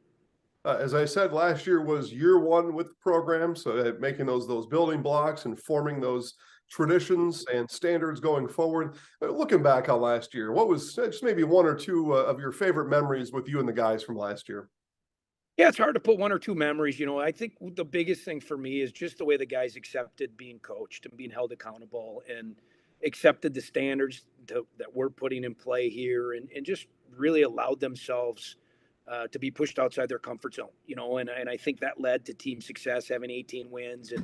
As I said, last year was year 1 with the program, so making those building blocks and forming those traditions and standards going forward. Looking back on last year, what was just maybe 1 or 2 of your favorite memories with you and the guys from last year? Yeah, it's hard to put 1 or 2 memories. You know, I think the biggest thing for me is just the way the guys accepted being coached and being held accountable and accepted the standards that we're putting in play here and just really allowed themselves to be pushed outside their comfort zone, you know, and I think that led to team success, having 18 wins and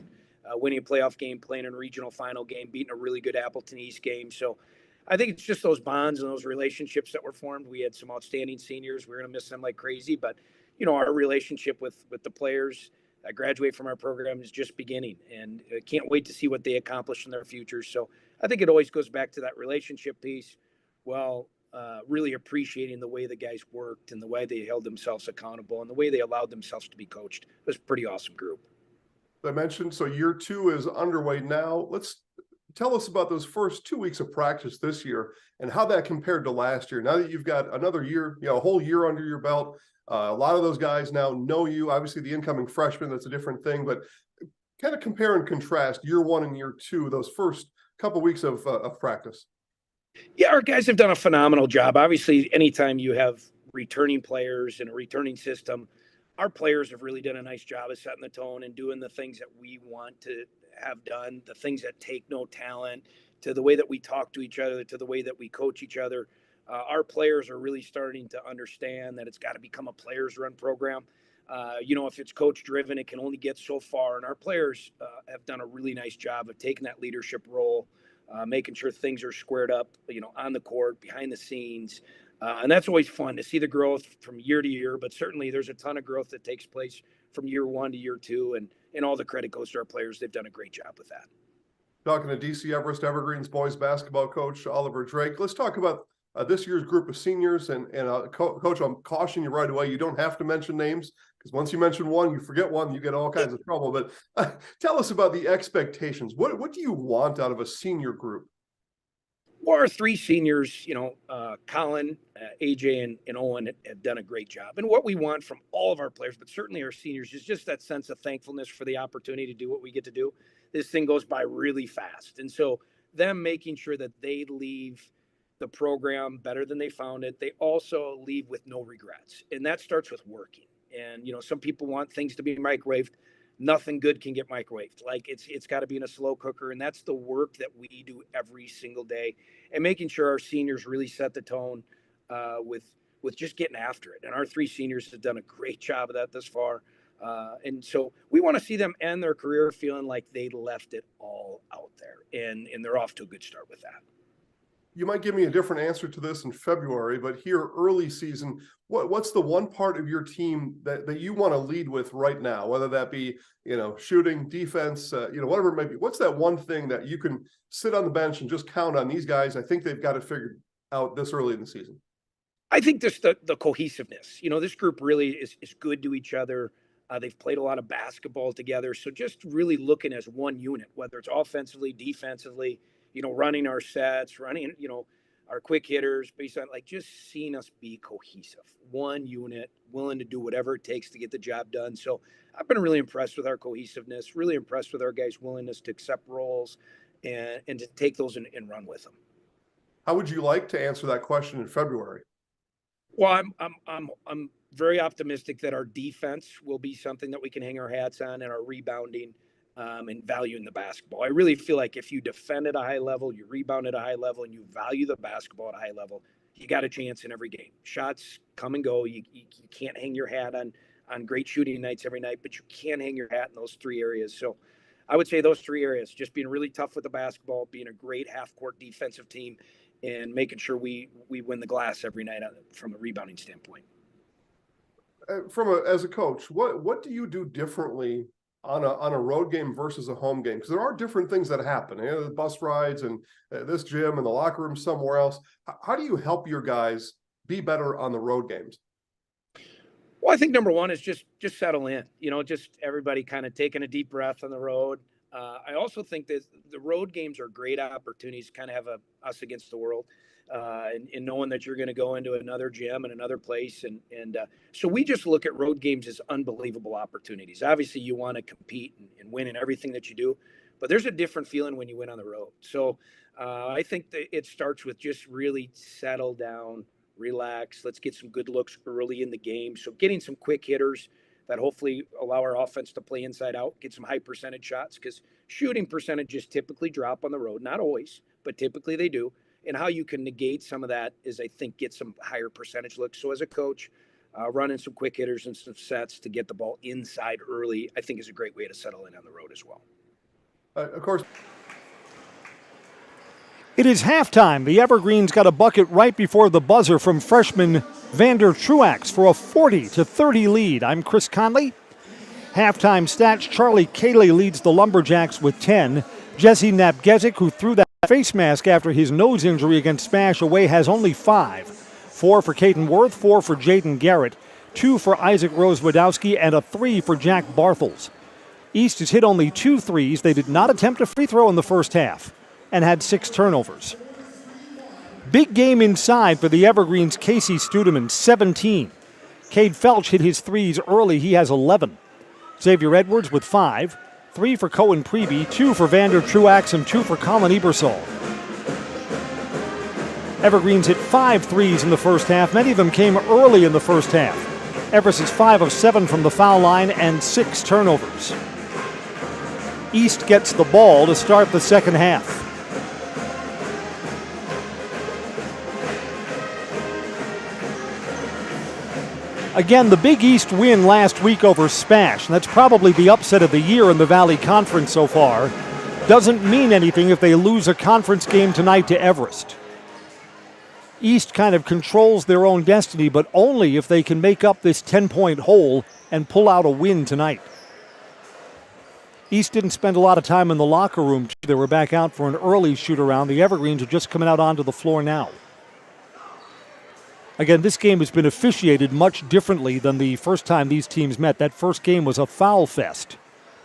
winning a playoff game, playing in a regional final game, beating a really good Appleton East game. So I think it's just those bonds and those relationships that were formed. We had some outstanding seniors. We're going to miss them like crazy, but you know, our relationship with the players that graduate from our program is just beginning, and I can't wait to see what they accomplish in their future. So I think it always goes back to that relationship piece. Well, really appreciating the way the guys worked and the way they held themselves accountable and the way they allowed themselves to be coached. It was a pretty awesome group. I mentioned, so year 2 is underway now. Let's tell us about those first 2 weeks of practice this year and how that compared to last year. Now that you've got another year, a whole year under your belt, a lot of those guys now know you. Obviously, the incoming freshmen, that's a different thing, but kind of compare and contrast year 1 and year 2, those first couple weeks of practice. Yeah, our guys have done a phenomenal job. Obviously, anytime you have returning players in a returning system, our players have really done a nice job of setting the tone and doing the things that we want to have done, the things that take no talent, to the way that we talk to each other, to the way that we coach each other. Our players are really starting to understand that it's got to become a players run program. If it's coach driven, it can only get so far. And our players have done a really nice job of taking that leadership role, making sure things are squared up, on the court, behind the scenes. And that's always fun to see the growth from year to year, but certainly there's a ton of growth that takes place from year 1 to year 2. And all the credit goes to our players. They've done a great job with that. Talking to DC Everest Evergreens boys basketball coach Oliver Drake. Let's talk about this year's group of seniors. And Coach, I'm cautioning you right away. You don't have to mention names, because once you mention one, you forget one, you get all kinds of trouble. But tell us about the expectations. What do you want out of a senior group? Well, our 3 seniors, Colin, AJ, and Owen have done a great job. And what we want from all of our players, but certainly our seniors, is just that sense of thankfulness for the opportunity to do what we get to do. This thing goes by really fast. And so them making sure that they leave the program better than they found it. They also leave with no regrets. And that starts with working. And, some people want things to be microwaved. Nothing good can get microwaved. Like it's got to be in a slow cooker. And that's the work that we do every single day, and making sure our seniors really set the tone with just getting after it. And our 3 seniors have done a great job of that thus far. And so we want to see them end their career feeling like they left it all out there, and they're off to a good start with that. You might give me a different answer to this in February, but here early season, what's the one part of your team that you want to lead with right now, whether that be, shooting, defense, whatever it might be? What's that one thing that you can sit on the bench and just count on these guys? I think they've got it figured out this early in the season. I think just the cohesiveness. This group really is good to each other. They've played a lot of basketball together. So just really looking as one unit, whether it's offensively, defensively, running our sets, running, our quick hitters, based on just seeing us be cohesive, one unit, willing to do whatever it takes to get the job done. So I've been really impressed with our cohesiveness, really impressed with our guys' willingness to accept roles and to take those and run with them. How would you like to answer that question in February? Well, I'm very optimistic that our defense will be something that we can hang our hats on, and our rebounding and valuing the basketball. I really feel like if you defend at a high level, you rebound at a high level, and you value the basketball at a high level, you got a chance in every game. Shots come and go. You can't hang your hat on great shooting nights every night, but you can hang your hat in those 3 areas. So I would say those 3 areas: just being really tough with the basketball, being a great half-court defensive team, and making sure we win the glass every night from a rebounding standpoint. As a coach, what do you do differently on a road game versus a home game? Because there are different things that happen. The bus rides and this gym and the locker room somewhere else. How do you help your guys be better on the road games? Well, I think number one is just settle in. Just everybody kind of taking a deep breath on the road. I also think that the road games are great opportunities to kind of have us against the world. And knowing that you're going to go into another gym and another place. And so we just look at road games as unbelievable opportunities. Obviously, you want to compete and win in everything that you do, but there's a different feeling when you win on the road. So I think that it starts with just really settle down, relax. Let's get some good looks early in the game. So getting some quick hitters that hopefully allow our offense to play inside out, get some high percentage shots, because shooting percentages typically drop on the road. Not always, but typically they do. And how you can negate some of that is, I think, get some higher percentage looks. So as a coach, running some quick hitters and some sets to get the ball inside early, I think is a great way to settle in on the road as well. Of course. It is halftime. The Evergreens got a bucket right before the buzzer from freshman Vander Truax for a 40-30 lead. I'm Chris Conley. Halftime stats, Charlie Cayley leads the Lumberjacks with 10. Jesse Napgezik, who threw that face mask after his nose injury against Smash away, has only 5. 4 for Caden Worth, 4 for Jaden Garrett, 2 for Isaac Rose-Wadowski, and a 3 for Jack Barthels. East has hit only 2 threes. They did not attempt a free throw in the first half and had 6 turnovers. Big game inside for the Evergreens' Casey Studeman, 17. Cade Felch hit his threes early. He has 11. Xavier Edwards with 5. 3 for Cohen Preby, 2 for Vander Truax, and 2 for Colin Ebersol. Evergreens hit 5 threes in the first half. Many of them came early in the first half. Everest is 5 of 7 from the foul line and 6 turnovers. East gets the ball to start the second half. Again, the Big East win last week over Spash, and that's probably the upset of the year in the Valley Conference so far. Doesn't mean anything if they lose a conference game tonight to Everest. East kind of controls their own destiny, but only if they can make up this 10-point hole and pull out a win tonight. East didn't spend a lot of time in the locker room. They were back out for an early shoot-around. The Evergreens are just coming out onto the floor now. Again, this game has been officiated much differently than the first time these teams met. That first game was a foul fest,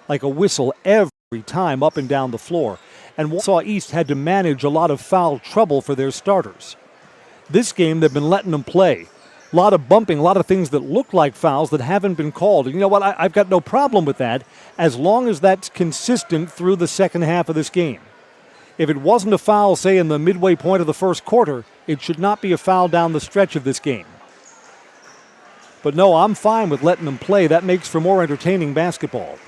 like a whistle every time up and down the floor. And Wausau East had to manage a lot of foul trouble for their starters. This game, they've been letting them play. A lot of bumping, a lot of things that look like fouls that haven't been called. And you know what? I've got no problem with that as long as that's consistent through the second half of this game. If it wasn't a foul, say, in the midway point of the first quarter, it should not be a foul down the stretch of this game. But no, I'm fine with letting them play. That makes for more entertaining basketball.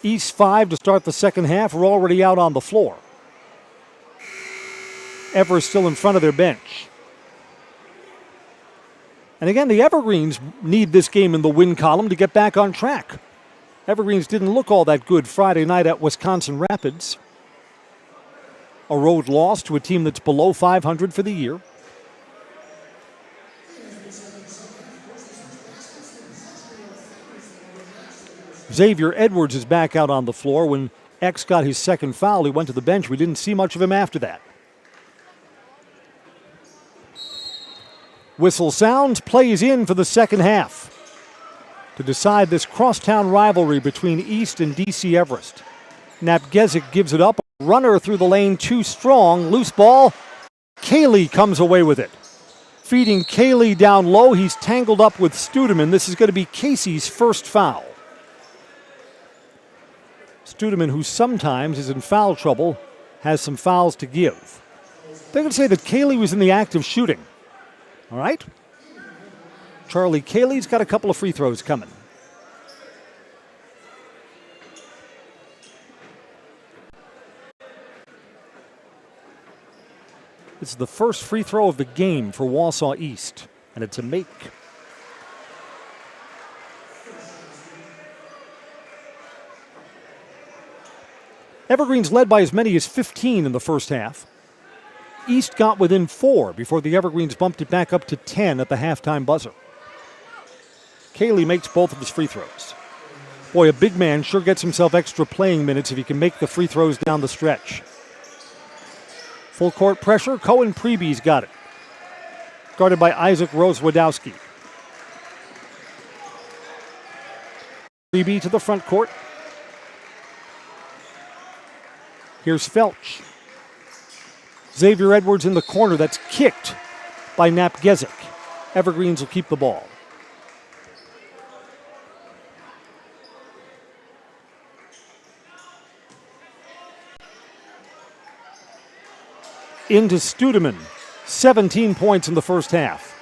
East 5 to start the second half. We're already out on the floor. Everest still in front of their bench. And again, the Evergreens need this game in the win column to get back on track. Evergreens didn't look all that good Friday night at Wisconsin Rapids. A road loss to a team that's below 500 for the year. Xavier Edwards is back out on the floor. When X got his second foul, he went to the bench. We didn't see much of him after that. Whistle sounds, plays in for the second half to decide this crosstown rivalry between East and DC Everest. Napgezik gives it up. Runner through the lane, too strong. Loose ball. Cayley comes away with it. Feeding Cayley down low. He's tangled up with Studeman. This is going to be Casey's first foul. Studeman, who sometimes is in foul trouble, has some fouls to give. They're going to say that Cayley was in the act of shooting. All right? Charlie Cayley's got a couple of free throws coming. This is the first free throw of the game for Wausau East, and it's a make. Evergreens led by as many as 15 in the first half. East got within 4 before the Evergreens bumped it back up to 10 at the halftime buzzer. Cayley makes both of his free throws. Boy, a big man sure gets himself extra playing minutes if he can make the free throws down the stretch. Full court pressure, Cohen Preby's got it. Guarded by Isaac Rose-Wadowski. Preby to the front court. Here's Felch. Xavier Edwards in the corner. That's kicked by Napgezik. Evergreens will keep the ball. Into Studeman. 17 points in the first half.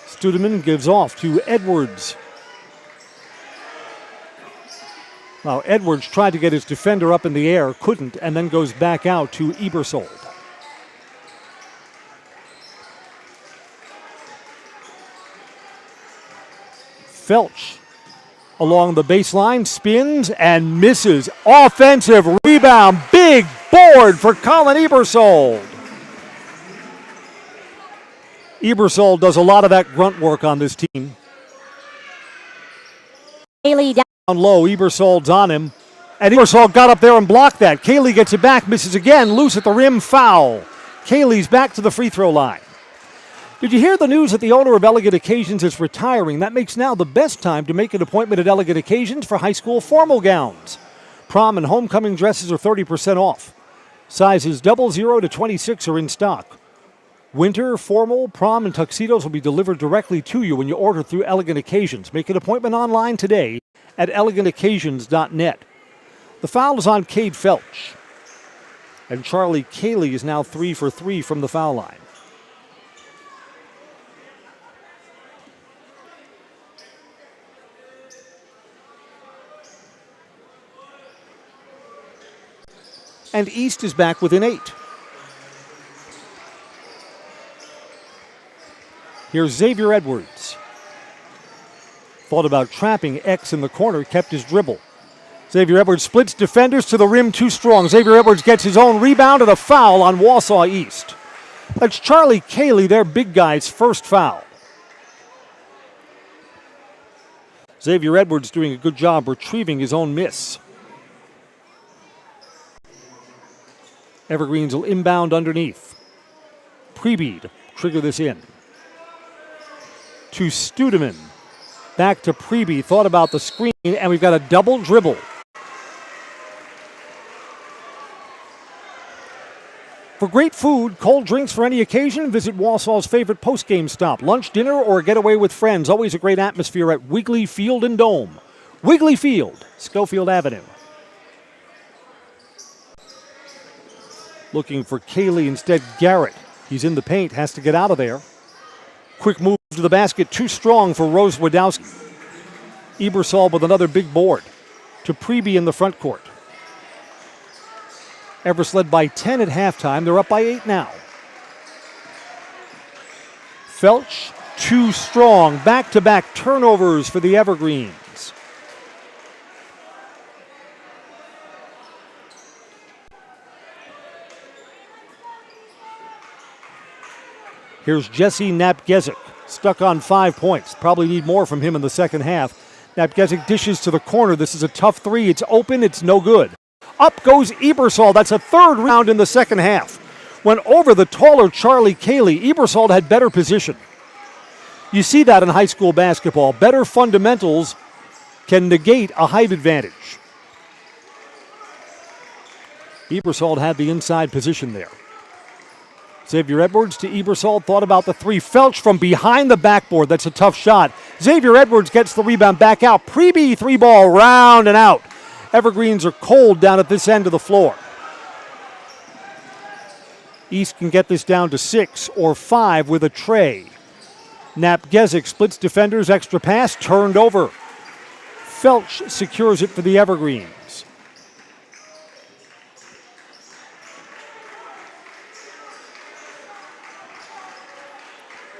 Studeman gives off to Edwards. Now, Edwards tried to get his defender up in the air, couldn't, and then goes back out to Ebersold. Felch along the baseline, spins and misses. Offensive rebound, big board for Colin Ebersold. Ebersold does a lot of that grunt work on this team. Kaylee down low. Ebersold's on him. And Ebersold got up there and blocked that. Kaylee gets it back, misses again, loose at the rim, foul. Kaylee's back to the free throw line. Did you hear the news that the owner of Elegant Occasions is retiring? That makes now the best time to make an appointment at Elegant Occasions for high school formal gowns. Prom and homecoming dresses are 30% off. Sizes 00 to 26 are in stock. Winter, formal, prom, and tuxedos will be delivered directly to you when you order through Elegant Occasions. Make an appointment online today at elegantoccasions.net. The foul is on Cade Felch. And Charlie Cayley is now 3 for 3 from the foul line. And East is back within 8. Here's Xavier Edwards. Thought about trapping X in the corner, kept his dribble. Xavier Edwards splits defenders to the rim too strong. Xavier Edwards gets his own rebound and a foul on Wausau East. That's Charlie Cayley, their big guy's first foul. Xavier Edwards doing a good job retrieving his own miss. Evergreens will inbound underneath. Prebe to trigger this in. To Studeman. Back to Prebe. Thought about the screen, and we've got a double dribble. For great food, cold drinks for any occasion, visit Wausau's favorite postgame stop. Lunch, dinner, or a getaway with friends. Always a great atmosphere at Wiggly Field and Dome. Wiggly Field, Schofield Avenue. Looking for Cayley instead. Garrett. He's in the paint, has to get out of there. Quick move to the basket, too strong for Rose Wadowski. Ebersold with another big board. To Prebe in the front court. Everest led by 10 at halftime. They're up by 8 now. Felch, too strong. Back-to-back turnovers for the Evergreens. Here's Jesse Napgezik, stuck on 5 points. Probably need more from him in the second half. Napgezik dishes to the corner. This is a tough three. It's open. It's no good. Up goes Ebersold. That's a third round in the second half. Went over the taller Charlie Cayley. Ebersold had better position. You see that in high school basketball. Better fundamentals can negate a height advantage. Ebersold had the inside position there. Xavier Edwards to Ebersold, thought about the three. Felch from behind the backboard. That's a tough shot. Xavier Edwards gets the rebound back out. Prebe three ball round and out. Evergreens are cold down at this end of the floor. East can get this down to 6 or 5 with a tray. Napgezik splits defenders, extra pass, turned over. Felch secures it for the Evergreens.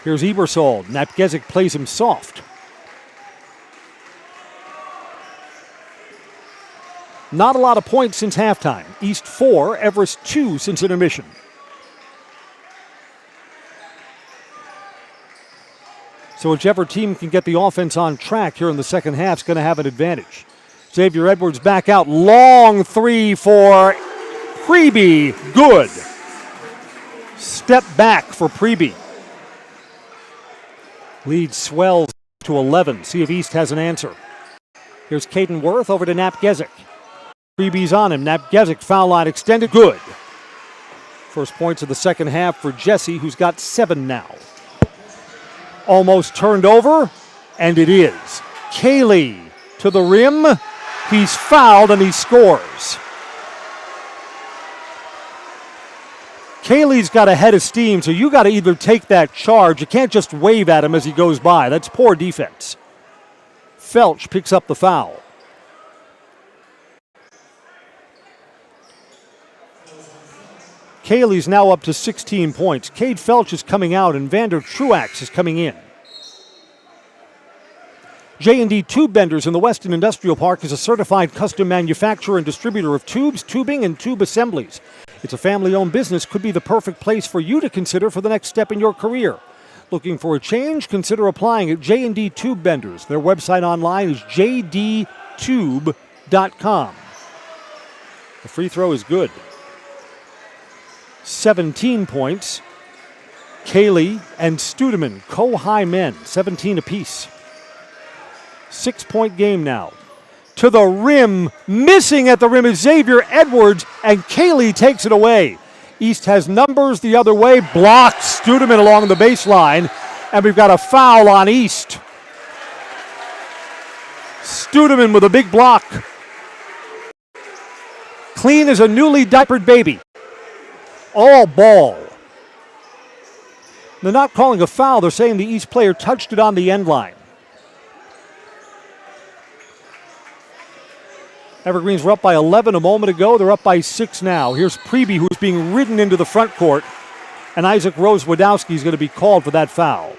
Here's Ebersold. Napgezik plays him soft. Not a lot of points since halftime. East 4, Everest 2 since intermission. So whichever team can get the offense on track here in the second half is going to have an advantage. Xavier Edwards back out. Long three for Prebe. Good. Step back for Prebe. Lead swells to 11. See if East has an answer. Here's Caden Worth over to Napgezik. Prebe's on him. Napgezik foul line extended. Good. First points of the second half for Jesse, who's got 7 now. Almost turned over, and it is. Cayley to the rim. He's fouled, and he scores. Cayley's got a head of steam, so you got to either take that charge. You can't just wave at him as he goes by. That's poor defense. Felch picks up the foul. Cayley's now up to 16 points. Cade Felch is coming out, and Vander Truax is coming in. J&D Tube Benders in the Weston Industrial Park is a certified custom manufacturer and distributor of tubes, tubing, and tube assemblies. It's a family-owned business, could be the perfect place for you to consider for the next step in your career. Looking for a change? Consider applying at J&D Tube Benders. Their website online is jdtube.com. The free throw is good. 17 points. Cayley and Studeman, co-high men, 17 apiece. 6-point game now. To the rim, missing at the rim is Xavier Edwards, and Cayley takes it away. East has numbers the other way, blocks Studeman along the baseline, and we've got a foul on East. Studeman with a big block. Clean as a newly diapered baby. All ball. They're not calling a foul. They're saying the East player touched it on the end line. Evergreens were up by 11 a moment ago. They're up by 6 now. Here's Pregame, who's being ridden into the front court, and Isaac Rose-Wadowski is going to be called for that foul.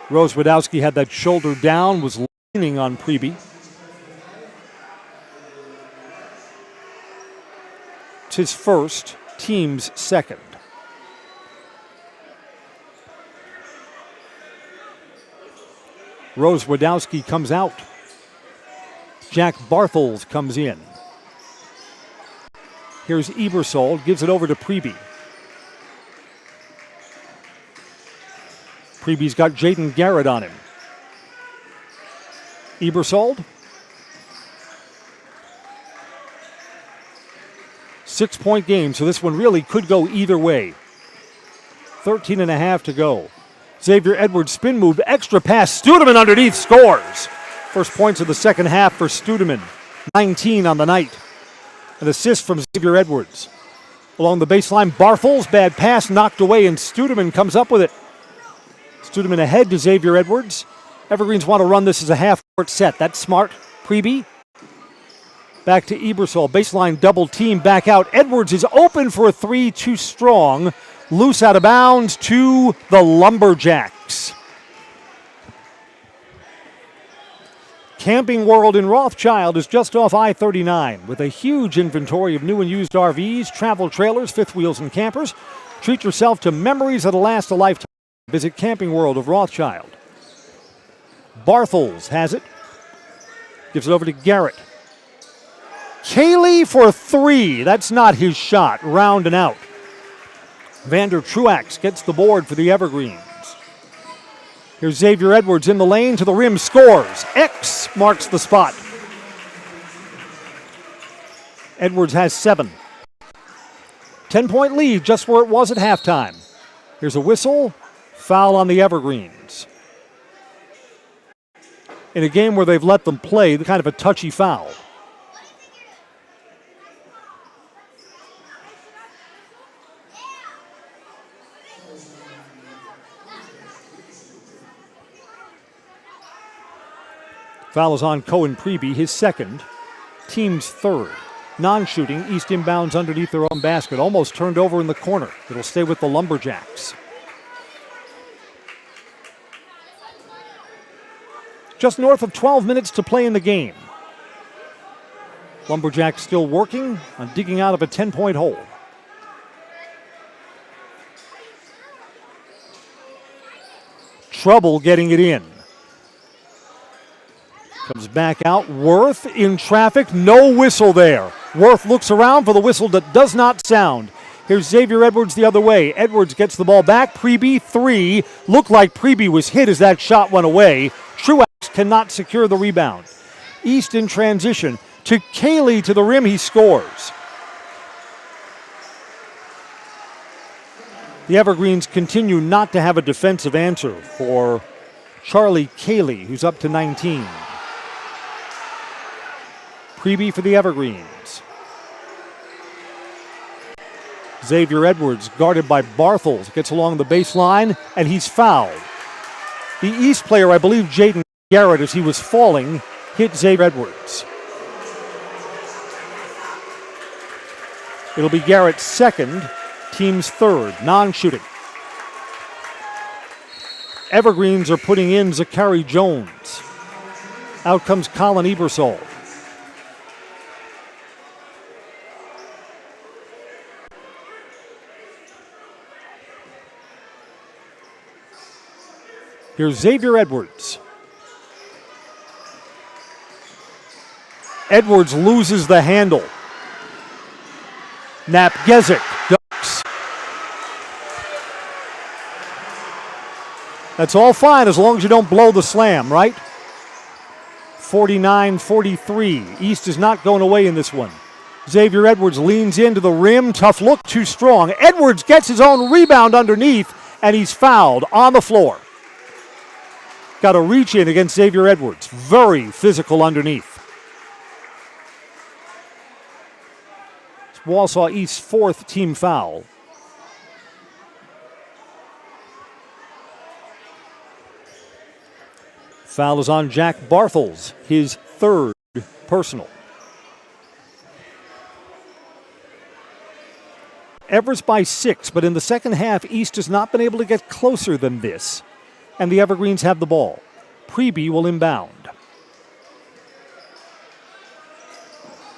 Rose-Wadowski had that shoulder down, was leaning on Pregame. It's his first, team's second. Rose-Wadowski comes out. Jack Bartholz comes in. Here's Ebersold, gives it over to Pregame. Prege's got Jaden Garrett on him. Ebersold. 6-point game, so this one really could go either way. 13 and a half to go. Xavier Edwards spin move, extra pass. Studeman underneath scores. First points of the second half for Studeman. 19 on the night. An assist from Xavier Edwards. Along the baseline, Bartholz, bad pass knocked away, and Studeman comes up with it. Studeman ahead to Xavier Edwards. Evergreens want to run this as a half-court set. That's smart. Pregame. Back to Ebersold. Baseline double team back out. Edwards is open for a three, too strong. Loose out of bounds to the Lumberjacks. Camping World in Rothschild is just off I-39 with a huge inventory of new and used RVs, travel trailers, fifth wheels, and campers. Treat yourself to memories that'll last a lifetime. Visit Camping World of Rothschild. Bartholz has it. Gives it over to Garrett. Cayley for 3. That's not his shot. Round and out. Vander Truax gets the board for the Evergreens. Here's Xavier Edwards in the lane to the rim, scores. X marks the spot. Edwards has 7. 10-point lead, just where it was at halftime. Here's a whistle. Foul on the Evergreens. In a game where they've let them play, kind of a touchy foul. Foul is on Cohen Pregame, his second, team's third. Non-shooting, East inbounds underneath their own basket, almost turned over in the corner. It'll stay with the Lumberjacks. Just north of 12 minutes to play in the game. Lumberjacks still working on digging out of a 10-point hole. Trouble getting it in. Comes back out. Worth in traffic. No whistle there. Worth looks around for the whistle that does not sound. Here's Xavier Edwards the other way. Edwards gets the ball back. Pregame 3. Looked like Pregame was hit as that shot went away. Truax cannot secure the rebound. East in transition to Cayley to the rim. He scores. The Evergreens continue not to have a defensive answer for Charlie Cayley, who's up to 19. Pregame for the Evergreens. Xavier Edwards guarded by Bartholz. Gets along the baseline, and he's fouled. The East player, I believe Jaden Garrett, as he was falling, hit Xavier Edwards. It'll be Garrett's second, team's third, non-shooting. Evergreens are putting in Zachary Jones. Out comes Colin Ebersold. Here's Xavier Edwards. Edwards loses the handle. Napgezik ducks. That's all fine as long as you don't blow the slam, right? 49-43. East is not going away in this one. Xavier Edwards leans into the rim. Tough look, too strong. Edwards gets his own rebound underneath, and he's fouled on the floor. Got a reach in against Xavier Edwards. Very physical underneath. It's Wausau East's 4th team foul. Foul is on Jack Barthels, his 3rd personal. Everest by 6, but in the second half, East has not been able to get closer than this. And the Evergreens have the ball. Pregame will inbound.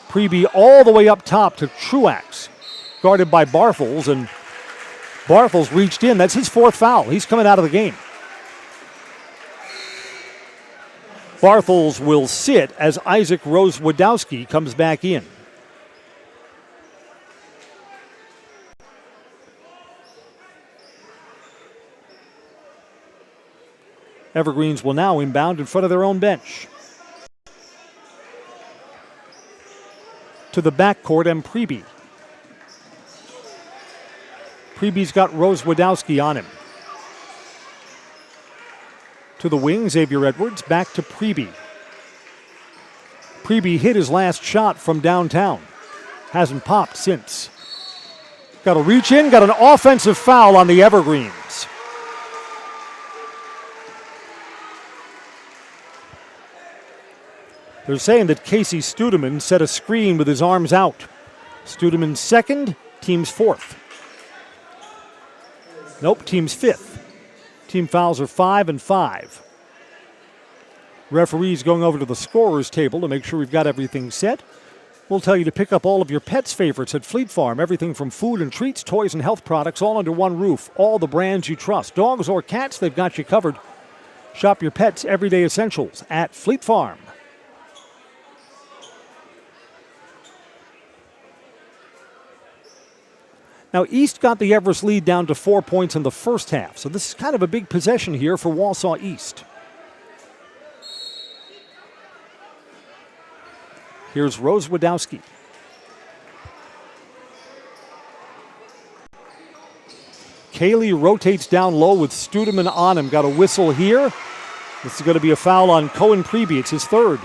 Pregame all the way up top to Truax, guarded by Barthels, and Barthels reached in. That's his 4th foul. He's coming out of the game. Barthels will sit as Isaac Rose-Wadowski comes back in. Evergreens will now inbound in front of their own bench. To the backcourt and Pregame. Pregeme's got Rose-Wadowski on him. To the wing, Xavier Edwards, back to Pregame. Pregame hit his last shot from downtown. Hasn't popped since. Got a reach in, got an offensive foul on the Evergreens. They're saying that Casey Studeman set a screen with his arms out. Studeman's 2nd, team's 4th. Nope, team's 5th. Team fouls are 5 and 5. Referees going over to the scorer's table to make sure we've got everything set. We'll tell you to pick up all of your pets' favorites at Fleet Farm. Everything from food and treats, toys and health products, all under one roof. All the brands you trust. Dogs or cats, they've got you covered. Shop your pets' everyday essentials at Fleet Farm. Now, East got the Everest lead down to 4 points in the first half, so this is kind of a big possession here for Wausau East. Here's Rose-Wadowski. Cayley rotates down low with Studeman on him. Got a whistle here. This is going to be a foul on Cohen Pregame. It's his 3rd.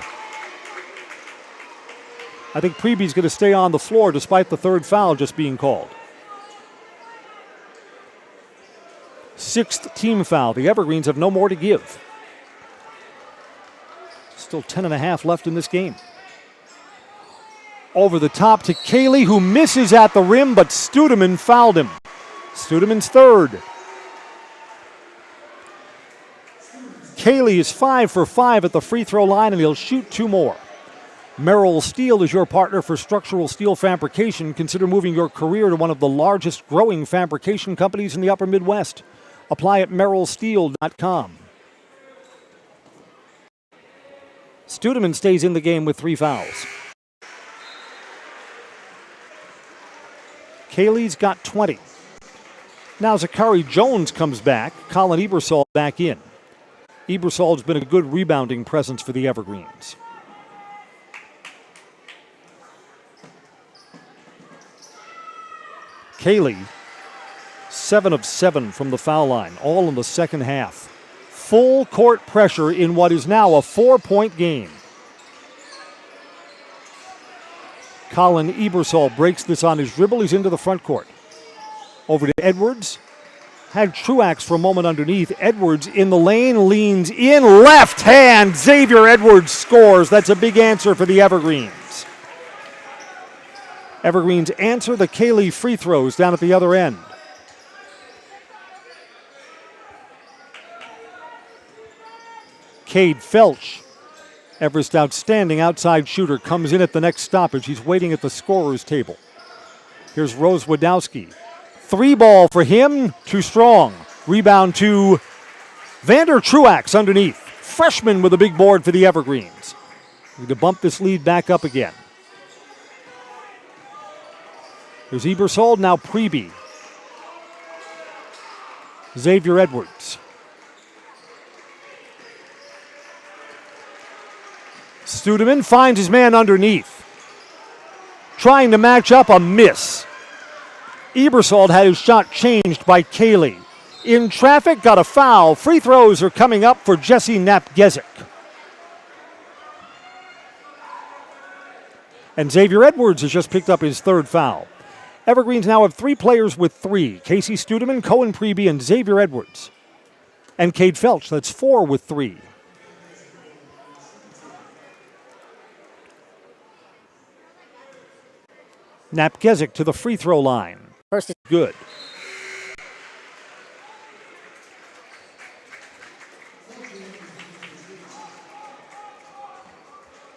I think Pregeme's going to stay on the floor despite the 3rd foul just being called. 6th team foul. The Evergreens have no more to give. Still 10.5 left in this game. Over the top to Cayley, who misses at the rim, but Studeman fouled him. Studeman's 3rd. Cayley is 5 for 5 at the free throw line, and he'll shoot 2 more. Merrill Steel is your partner for structural steel fabrication. Consider moving your career to one of the largest growing fabrication companies in the upper Midwest. Apply at merrillsteel.com. Studeman stays in the game with 3 fouls. Cayley's got 20. Now Zachary Jones comes back. Colin Ebersol back in. Ebersol's been a good rebounding presence for the Evergreens. Cayley, 7 of 7 from the foul line, all in the second half. Full court pressure in what is now a 4-point game. Colin Ebersol breaks this on his dribble. He's into the front court. Over to Edwards. Had Truax for a moment underneath. Edwards in the lane, leans in, left hand. Xavier Edwards scores. That's a big answer for the Evergreens. Evergreens answer the Cayley free throws down at the other end. Cade Felch, Everest's outstanding outside shooter, comes in at the next stoppage. He's waiting at the scorer's table. Here's Rose-Wadowski. 3 ball for him, too strong. Rebound to Vander Truax underneath. Freshman with a big board for the Evergreens. Need to bump this lead back up again. There's Ebersold, now Pregame. Xavier Edwards. Studeman finds his man underneath. Trying to match up, a miss. Ebersold had his shot changed by Cayley. In traffic, got a foul. Free throws are coming up for Jesse Napgezik. And Xavier Edwards has just picked up his third foul. Evergreens now have 3 players with 3. Casey Studeman, Cohen Pregame, and Xavier Edwards. And Cade Felch, that's 4 with 3. Napgezik to the free throw line. First is good.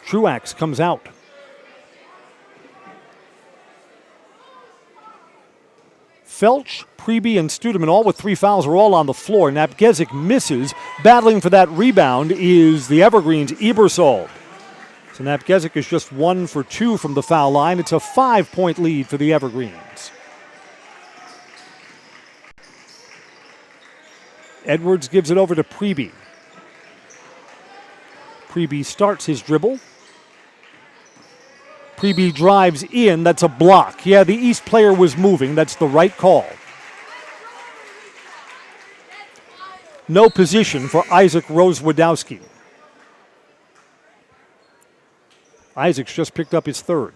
Truax comes out. Felch, Pregame, and Studeman, all with 3 fouls, are all on the floor. Napgezik misses. Battling for that rebound is the Evergreens' Ebersold. So Napgezik is just 1 for 2 from the foul line. It's a 5-point lead for the Evergreens. Edwards gives it over to Pregame. Pregame starts his dribble. Pregame drives in. That's a block. Yeah, the East player was moving. That's the right call. No position for Isaac Rose-Wadowski. Isaac's just picked up his third.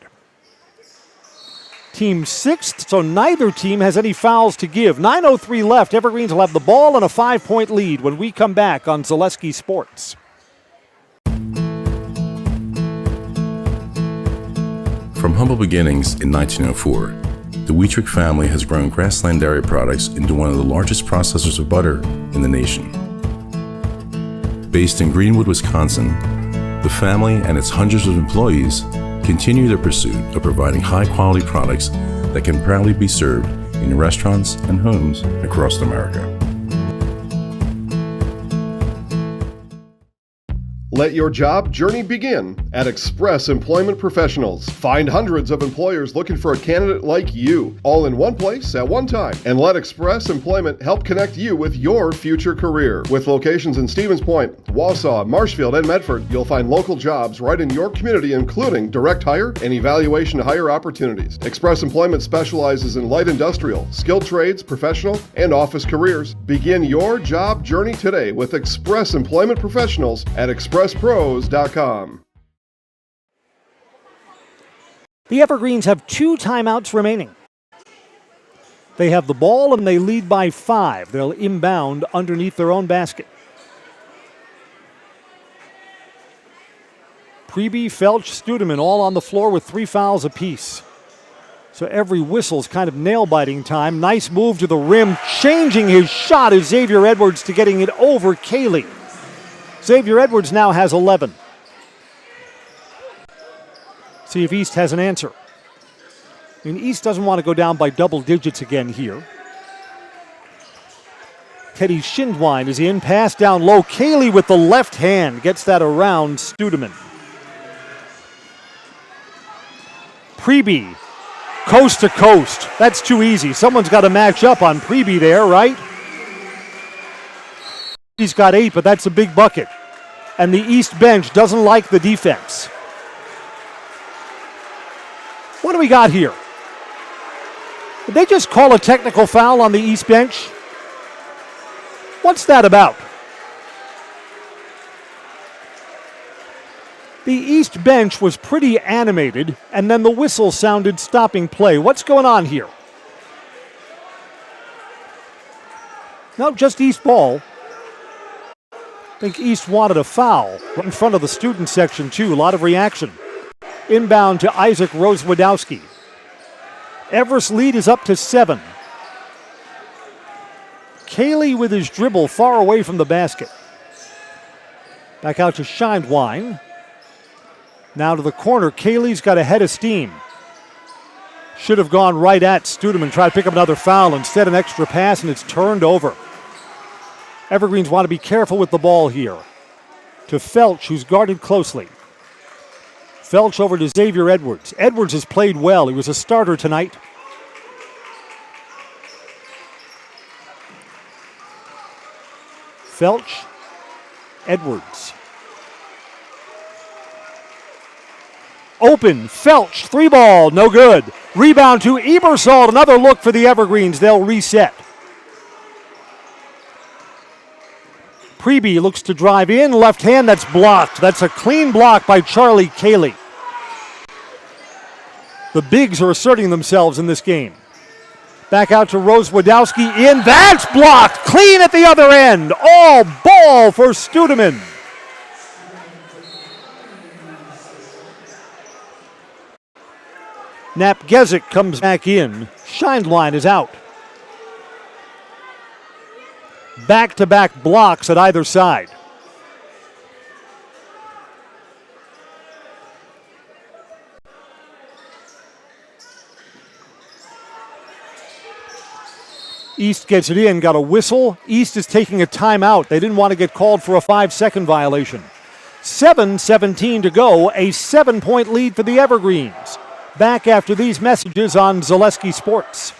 Team 6th, so neither team has any fouls to give. 9:03 left. Evergreens will have the ball and a 5-point lead when we come back on Zaleski Sports. From humble beginnings in 1904, the Wheatrick family has grown Grassland Dairy Products into one of the largest processors of butter in the nation. Based in Greenwood, Wisconsin, the family and its hundreds of employees continue their pursuit of providing high-quality products that can proudly be served in restaurants and homes across America. Let your job journey begin at Express Employment Professionals. Find hundreds of employers looking for a candidate like you, all in one place at one time. And let Express Employment help connect you with your future career. With locations in Stevens Point, Wausau, Marshfield, and Medford, you'll find local jobs right in your community, including direct hire and evaluation to hire opportunities. Express Employment specializes in light industrial, skilled trades, professional, and office careers. Begin your job journey today with Express Employment Professionals at expresspros.com. The Evergreens have 2 timeouts remaining. They have the ball and they lead by 5. They'll inbound underneath their own basket. Pregame, Felch, Studeman all on the floor with 3 fouls apiece. So every whistle's kind of nail-biting time. Nice move to the rim. Changing his shot is Xavier Edwards to getting it over Cayley. Xavier Edwards now has 11. See if East has an answer. I mean, East doesn't want to go down by double digits again here. Teddy Schindwein is in. Pass down low. Cayley with the left hand gets that around Studeman. Pregame, coast to coast. That's too easy. Someone's got to match up on Pregame there, right? He's got 8, but that's a big bucket. And the East bench doesn't like the defense. What do we got here? Did they just call a technical foul on the East bench? What's that about? The East bench was pretty animated, and then the whistle sounded stopping play. What's going on here? No, just East ball. I think East wanted a foul right in front of the student section, too. A lot of reaction. Inbound to Isaac Rose-Wadowski. Everest lead is up to 7. Cayley with his dribble far away from the basket. Back out to Schindwein. Now to the corner. Cayley's got a head of steam. Should have gone right at Studeman, tried to pick up another foul. Instead, an extra pass, and it's turned over. Evergreens want to be careful with the ball here. To Felch, who's guarded closely. Felch over to Xavier Edwards. Edwards has played well. He was a starter tonight. Felch, Edwards. Open, Felch, 3-ball, no good. Rebound to Ebersol, another look for the Evergreens. They'll reset. Pregame looks to drive in, left hand, that's blocked. That's a clean block by Charlie Cayley. The bigs are asserting themselves in this game. Back out to Rose Wadowski in, that's blocked. Clean at the other end. All ball for Studeman. Napgezik comes back in. Scheindlein is out. Back-to-back blocks at either side. East gets it in, got a whistle. East is taking a timeout. They didn't want to get called for a 5-second violation. 7:17 to go, a 7-point lead for the Evergreens. Back after these messages on Zaleski Sports.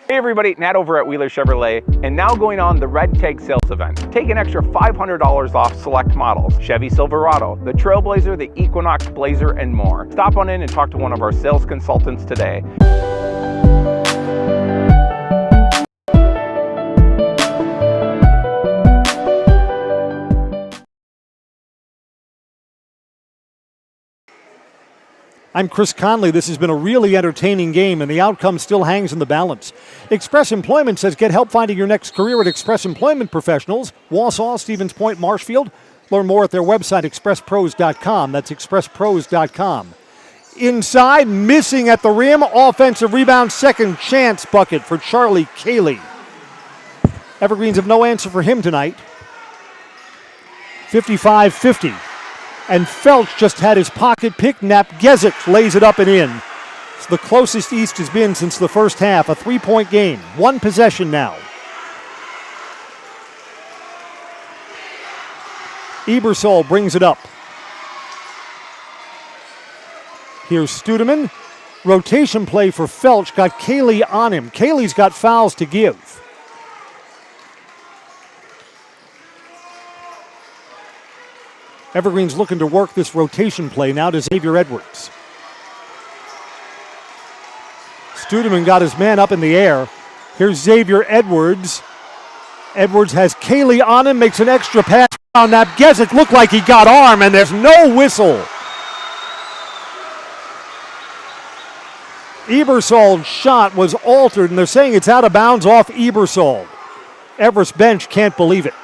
Hey everybody, Nat over at Wheeler Chevrolet, and now going on the Red Tag sales event. Take an extra $500 off select models, Chevy Silverado, the Trailblazer, the Equinox Blazer, and more. Stop on in and talk to one of our sales consultants today. I'm Chris Conley. This has been a really entertaining game, and the outcome still hangs in the balance. Express Employment says get help finding your next career at Express Employment Professionals, Wausau, Stevens Point, Marshfield. Learn more at their website, expresspros.com. That's expresspros.com. Inside, missing at the rim, offensive rebound, second chance bucket for Charlie Cayley. Evergreens have no answer for him tonight. 55-50. And Felch just had his pocket pick. Napgezik lays it up and in. It's the closest East has been since the first half. A 3-point game. One possession now. Ebersol brings it up. Here's Studeman. Rotation play for Felch. Got Cayley on him. Cayley's got fouls to give. Evergreen's looking to work this rotation play now to Xavier Edwards. Studeman got his man up in the air. Here's Xavier Edwards. Edwards has Cayley on him, makes an extra pass. Napgezik looked like he got arm, and there's no whistle. Ebersol's shot was altered, and they're saying it's out of bounds off Ebersol. Everest bench can't believe it.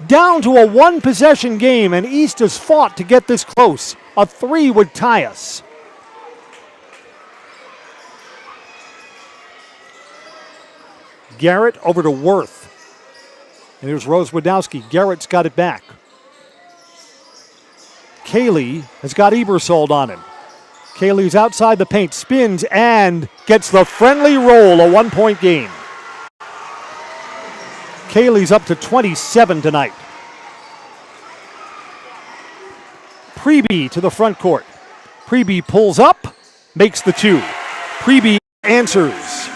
Down to a one-possession game, and East has fought to get this close. A 3 would tie us. Garrett over to Worth. And here's Rose Wadowski. Garrett's got it back. Cayley has got Ebersol on him. Cayley's outside the paint, spins, and gets the friendly roll, a 1-point game. Cayley's up to 27 tonight. Pregame to the front court. Pregame pulls up, makes the 2. Pregame answers.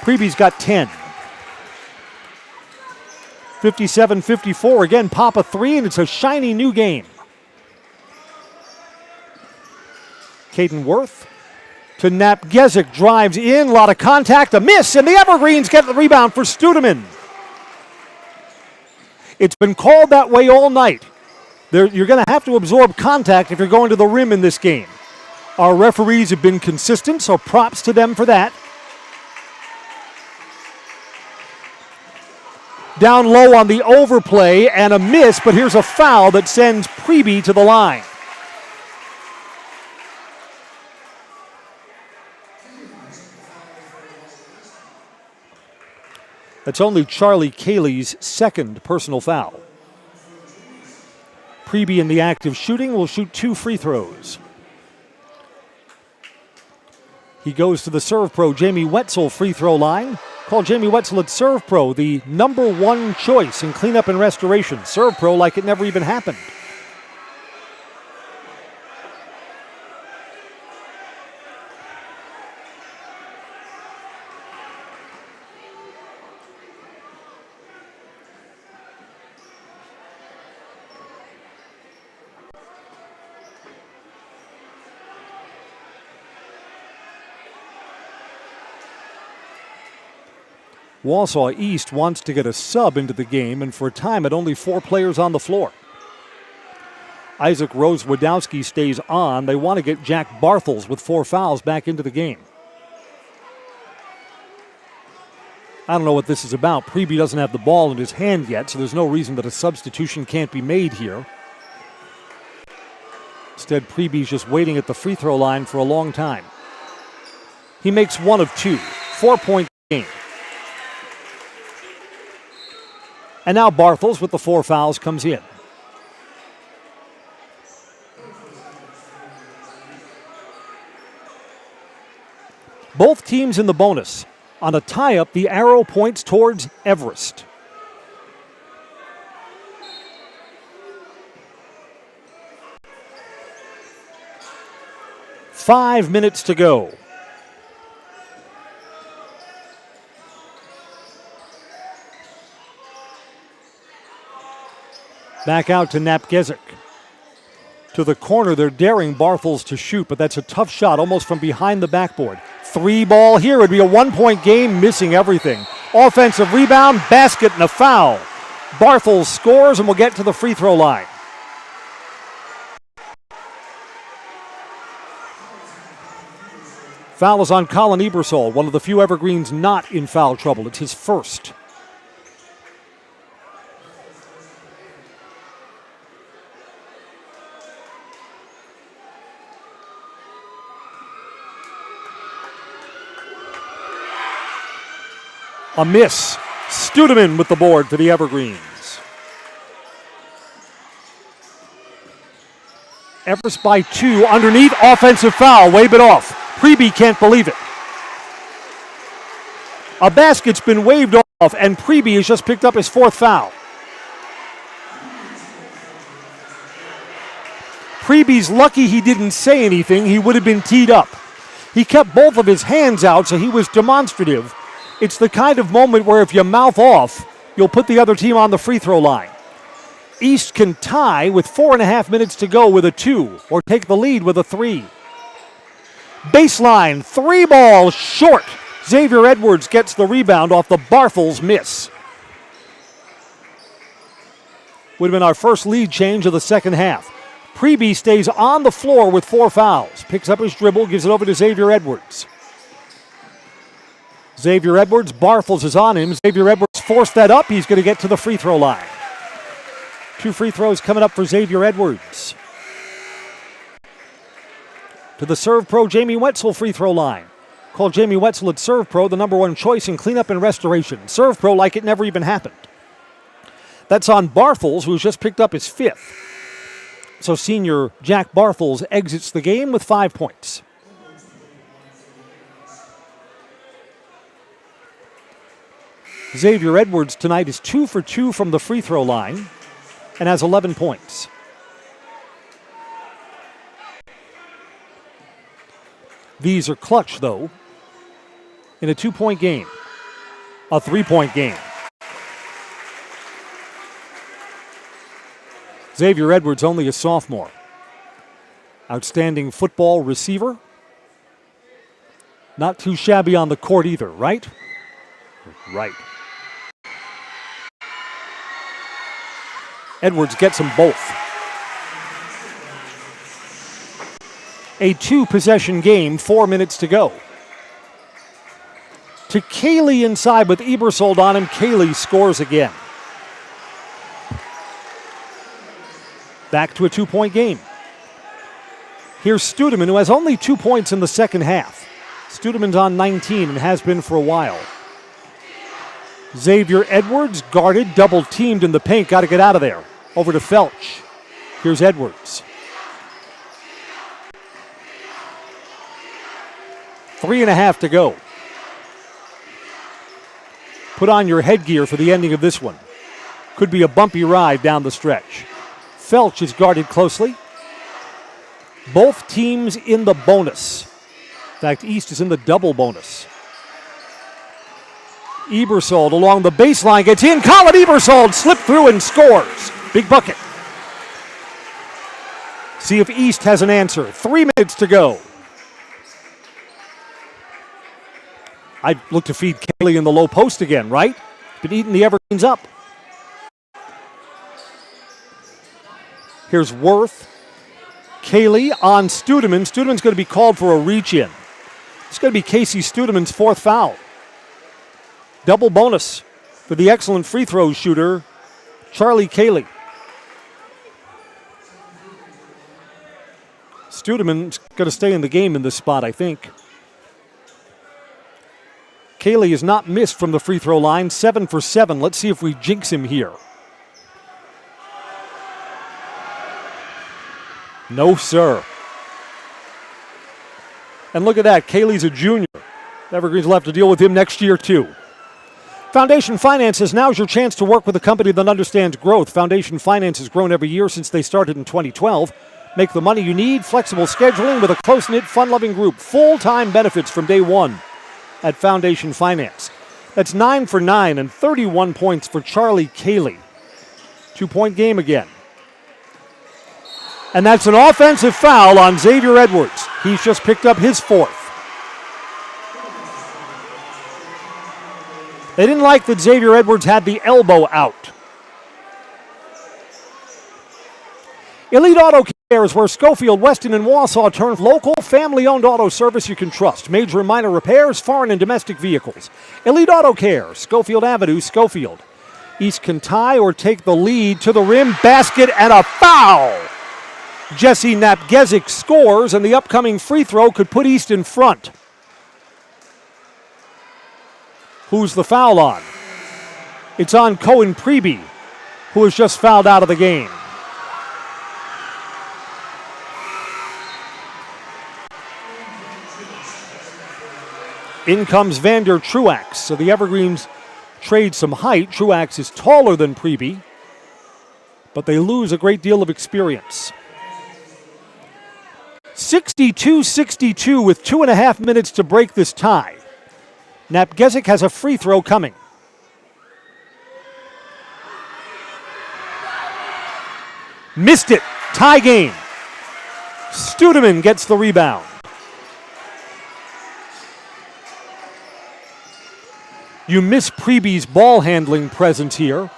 Pregeme's got 10. 57-54. Again, pop a 3, and it's a shiny new game. Caden Worth to Napgezik, drives in, a lot of contact, a miss, and the Evergreens get the rebound for Studeman. It's been called that way all night. You're going to have to absorb contact if you're going to the rim in this game. Our referees have been consistent, so props to them for that. Down low on the overplay and a miss, but here's a foul that sends Pregame to the line. That's only Charlie Cayley's second personal foul. Pregame in the act of shooting will shoot 2 free throws. He goes to the serve pro Jamie Wetzel free throw line. Call Jamie Wetzel at Serve Pro, the #1 choice in cleanup and restoration. Serve Pro like it never even happened. Wausau East wants to get a sub into the game, and for a time at only 4 players on the floor. Isaac Rose-Wadowski stays on. They want to get Jack Barthels with 4 fouls back into the game. I don't know what this is about. Pregame doesn't have the ball in his hand yet, so there's no reason that a substitution can't be made here. Instead, Preby's just waiting at the free throw line for a long time. He makes 1 of 2. 4-point game. And now Barthels with the 4 fouls comes in. Both teams in the bonus. On a tie-up, the arrow points towards Everest. Five minutes to go. Back out to Napgezik. To the corner, they're daring Barthels to shoot, but that's a tough shot, almost from behind the backboard. 3 ball here. It'd be a 1-point game, missing everything. Offensive rebound, basket, and a foul. Barthels scores and will get to the free throw line. Foul is on Colin Ebersol, one of the few Evergreens not in foul trouble. It's his first. A miss. Studeman with the board for the Evergreens. Everest by 2. Underneath, offensive foul. Wave it off. Preby can't believe it. A basket's been waved off, and Preby has just picked up his 4th foul. Preby's lucky he didn't say anything. He would have been teed up. He kept both of his hands out, so he was demonstrative. It's the kind of moment where if you mouth off, you'll put the other team on the free throw line. East can tie with 4.5 minutes to go with a 2, or take the lead with a 3. Baseline, 3 ball, short. Xavier Edwards gets the rebound off the Barthels miss. Would have been our first lead change of the second half. Preby stays on the floor with 4 fouls. Picks up his dribble, gives it over to Xavier Edwards. Xavier Edwards, Barthels is on him. Xavier Edwards forced that up. He's going to get to the free throw line. 2 free throws coming up for Xavier Edwards. To the Serve Pro Jamie Wetzel free throw line. Call Jamie Wetzel at Serve Pro, the #1 choice in cleanup and restoration. Serve Pro like it never even happened. That's on Barthels, who's just picked up his 5th. So senior Jack Barthels exits the game with 5 points. Xavier Edwards tonight is 2 for 2 from the free throw line and has 11 points. These are clutch, though, in a 2-point game, a 3-point game. Xavier Edwards, only a sophomore. Outstanding football receiver. Not too shabby on the court either, right? Right. Edwards gets them both. A 2-possession game, 4 minutes to go. To Cayley inside with Ebersol on him. Cayley scores again. Back to a 2-point game. Here's Studeman, who has only 2 points in the second half. Studeman's on 19 and has been for a while. Xavier Edwards guarded, double-teamed in the paint. Got to get out of there. Over to Felch. Here's Edwards. 3.5 to go. Put on your headgear for the ending of this one. Could be a bumpy ride down the stretch. Felch is guarded closely. Both teams in the bonus. In fact, East is in the double bonus. Ebersold along the baseline gets in. Colin Ebersold slipped through and scores. Big bucket. See if East has an answer. 3 minutes to go. I'd look to feed Cayley in the low post again, right? Been eating the Evergreens up. Here's Worth. Cayley on Studeman. Studeman's going to be called for a reach-in. It's going to be Casey Studeman's fourth foul. Double bonus for the excellent free throw shooter, Charlie Cayley. Studeman's going to stay in the game in this spot, I think. Cayley is not missed from the free throw line, 7 for 7. Let's see if we jinx him here. No, sir. And look at that, Cayley's a junior. Evergreens will have to deal with him next year, too. Foundation Finances, now's your chance to work with a company that understands growth. Foundation Finance has grown every year since they started in 2012. Make the money you need, flexible scheduling with a close-knit, fun-loving group. Full-time benefits from day one at Foundation Finance. That's 9 for 9 and 31 points for Charlie Cayley. 2-point game again. And that's an offensive foul on Xavier Edwards. He's just picked up his fourth. They didn't like that Xavier Edwards had the elbow out. Elite Auto Care is where Schofield, Weston, and Wausau turn local, family-owned auto service you can trust. Major and minor repairs, foreign and domestic vehicles. Elite Auto Care, Schofield Avenue, Schofield. East can tie or take the lead to the rim, basket, and a foul. Jesse Napgezik scores, and the upcoming free throw could put East in front. Who's the foul on? It's on Cohen Preby, who has just fouled out of the game. In comes Vander Truax. So the Evergreens trade some height. Truax is taller than Preby, but they lose a great deal of experience. 62-62 with 2.5 minutes to break this tie. Napgezik has a free throw coming. Missed it. Tie game. Studeman gets the rebound. You miss Preby's ball handling presence here.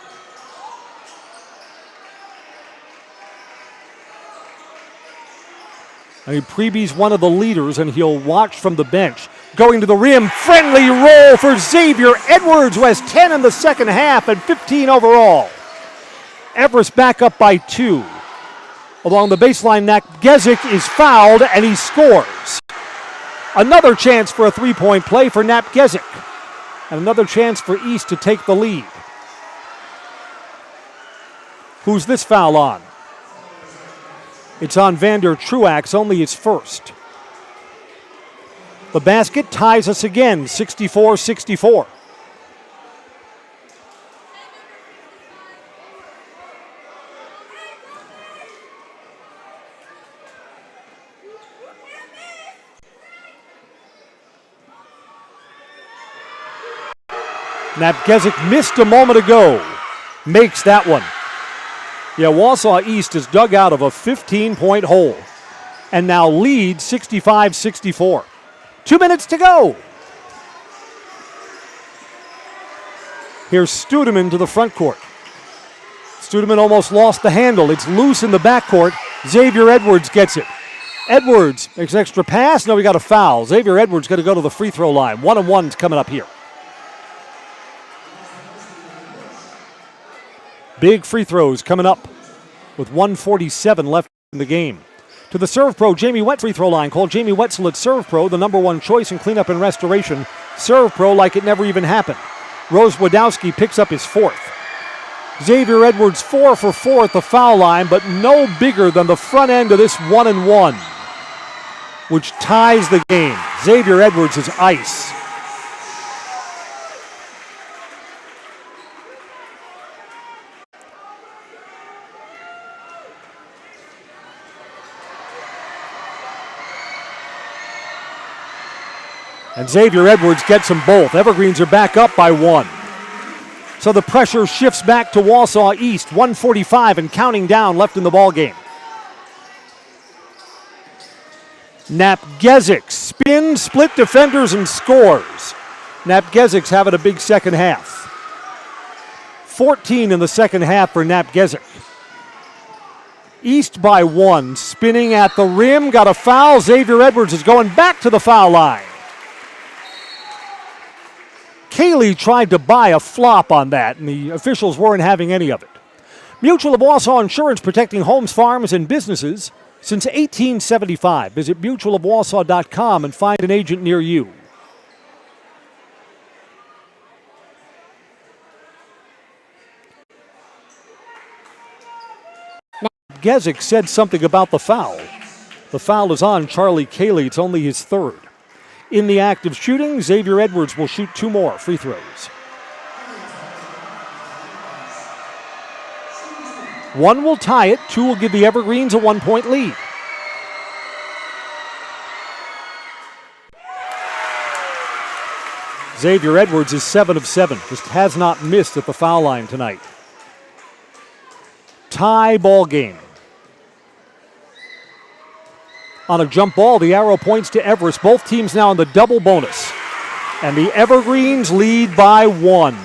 I mean, Preby's one of the leaders, and he'll watch from the bench. Going to the rim, friendly roll for Xavier Edwards, who has 10 in the second half and 15 overall. Everest back up by 2. Along the baseline, Napgezik is fouled, and he scores. Another chance for a three-point play for Napgezik. And another chance for East to take the lead. Who's this foul on? It's on Vander Truax, only his first. The basket ties us again, 64-64. Napgezik missed a moment ago. Makes that one. Yeah, Wausau East is dug out of a 15-point hole and now leads 65-64. 2 minutes to go. Here's Studeman to the front court. Studeman almost lost the handle. It's loose in the backcourt. Xavier Edwards gets it. Edwards makes an extra pass. No, we got a foul. Xavier Edwards going to go to the free throw line. 1-on-1's coming up here. Big free throws coming up with 1:47 left in the game. To the Serve Pro Jamie Wetzel free throw line. Call Jamie Wetzel at Serve Pro, the #1 choice in cleanup and restoration. Serve Pro like it never even happened. Rose Wadowski picks up his fourth. Xavier Edwards 4 for 4 at the foul line, but no bigger than the front end of this 1-and-1, which ties the game. Xavier Edwards is ice. And Xavier Edwards gets them both. Evergreens are back up by 1. So the pressure shifts back to Wausau East. 1:45 and counting down left in the ball game. Napgezik spins, split defenders, and scores. Napgezik's having a big second half. 14 in the second half for Napgezik. East by 1, spinning at the rim, got a foul. Xavier Edwards is going back to the foul line. Cayley tried to buy a flop on that, and the officials weren't having any of it. Mutual of Wausau Insurance, protecting homes, farms, and businesses since 1875. Visit mutualofwausau.com and find an agent near you. Gezik said something about the foul. The foul is on Charlie Cayley. It's only his third. In the act of shooting, Xavier Edwards will shoot 2 more free throws. 1 will tie it, 2 will give the Evergreens a 1-point lead. Xavier Edwards is 7 of 7, just has not missed at the foul line tonight. Tie ball game. On a jump ball, the arrow points to Everest. Both teams now in the double bonus. And the Evergreens lead by 1.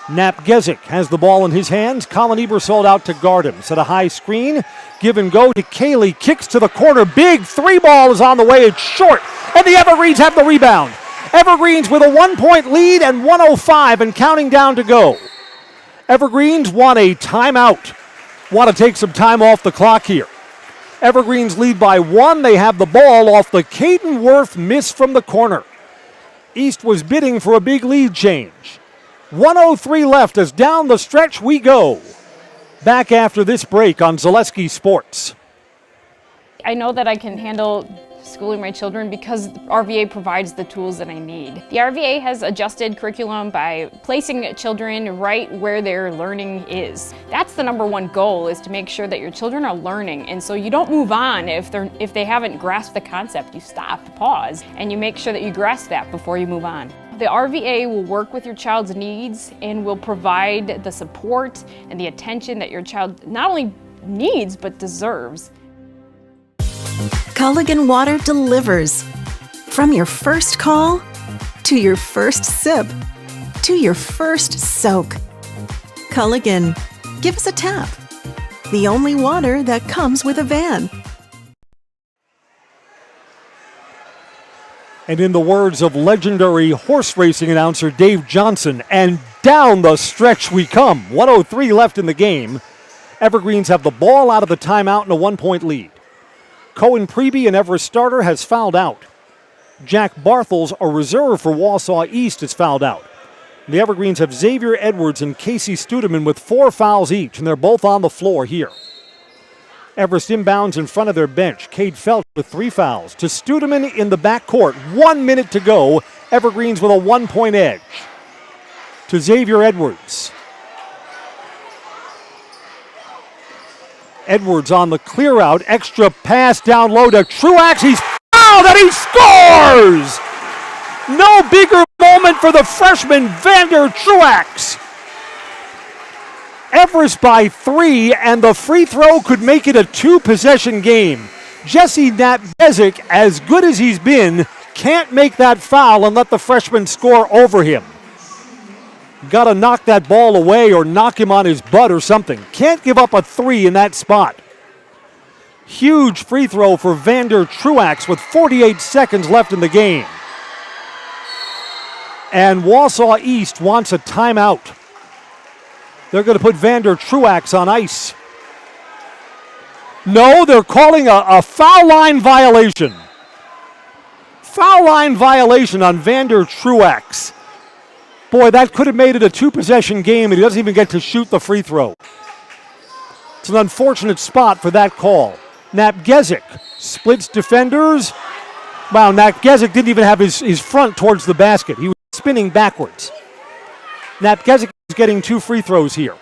Napgezik has the ball in his hands. Colin Ebersold out to guard him. Set a high screen. Give and go to Cayley. Kicks to the corner. Big 3 ball is on the way. It's short. And the Evergreens have the rebound. Evergreens with a 1-point lead and 1:05 and counting down to go. Evergreens want a timeout. Want to take some time off the clock here. Evergreens lead by 1. They have the ball off the Caden Worth miss from the corner. East was bidding for a big lead change. 1:03 left as down the stretch we go. Back after this break on Zaleski Sports. I know that I can handle schooling my children because RVA provides the tools that I need. The RVA has adjusted curriculum by placing children right where their learning is. That's the #1 goal, is to make sure that your children are learning, and so you don't move on if they haven't grasped the concept. You stop, pause, and you make sure that you grasp that before you move on. The RVA will work with your child's needs and will provide the support and the attention that your child not only needs but deserves. Culligan Water delivers. From your first call, to your first sip, to your first soak. Culligan, give us a tap. The only water that comes with a van. And in the words of legendary horse racing announcer Dave Johnson, and down the stretch we come. 1:03 left in the game. Evergreens have the ball out of the timeout and a 1-point lead. Cohen Preby, an Everest starter, has fouled out. Jack Barthels, a reserve for Wausau East, is fouled out. The Evergreens have Xavier Edwards and Casey Studeman with 4 fouls each, and they're both on the floor here. Everest inbounds in front of their bench. Cade Felt with 3 fouls. To Studeman in the backcourt. 1 minute to go. Evergreens with a 1-point edge. To Xavier Edwards. Edwards on the clear out. Extra pass down low to Truax. He's fouled and he scores! No bigger moment for the freshman Vander Truax. Everest by 3, and the free throw could make it a 2-possession game. Jesse Napgezik, as good as he's been, can't make that foul and let the freshman score over him. Got to knock that ball away or knock him on his butt or something. Can't give up a 3 in that spot. Huge free throw for Vander Truax with 48 seconds left in the game. And Wausau East wants a timeout. They're going to put Vander Truax on ice. No, they're calling a foul line violation. Foul line violation on Vander Truax. Boy, that could have made it a 2-possession game, and he doesn't even get to shoot the free throw. It's an unfortunate spot for that call. Napgezik splits defenders. Wow, Napgezik didn't even have his front towards the basket. He was spinning backwards. Napgezik is getting 2 free throws here.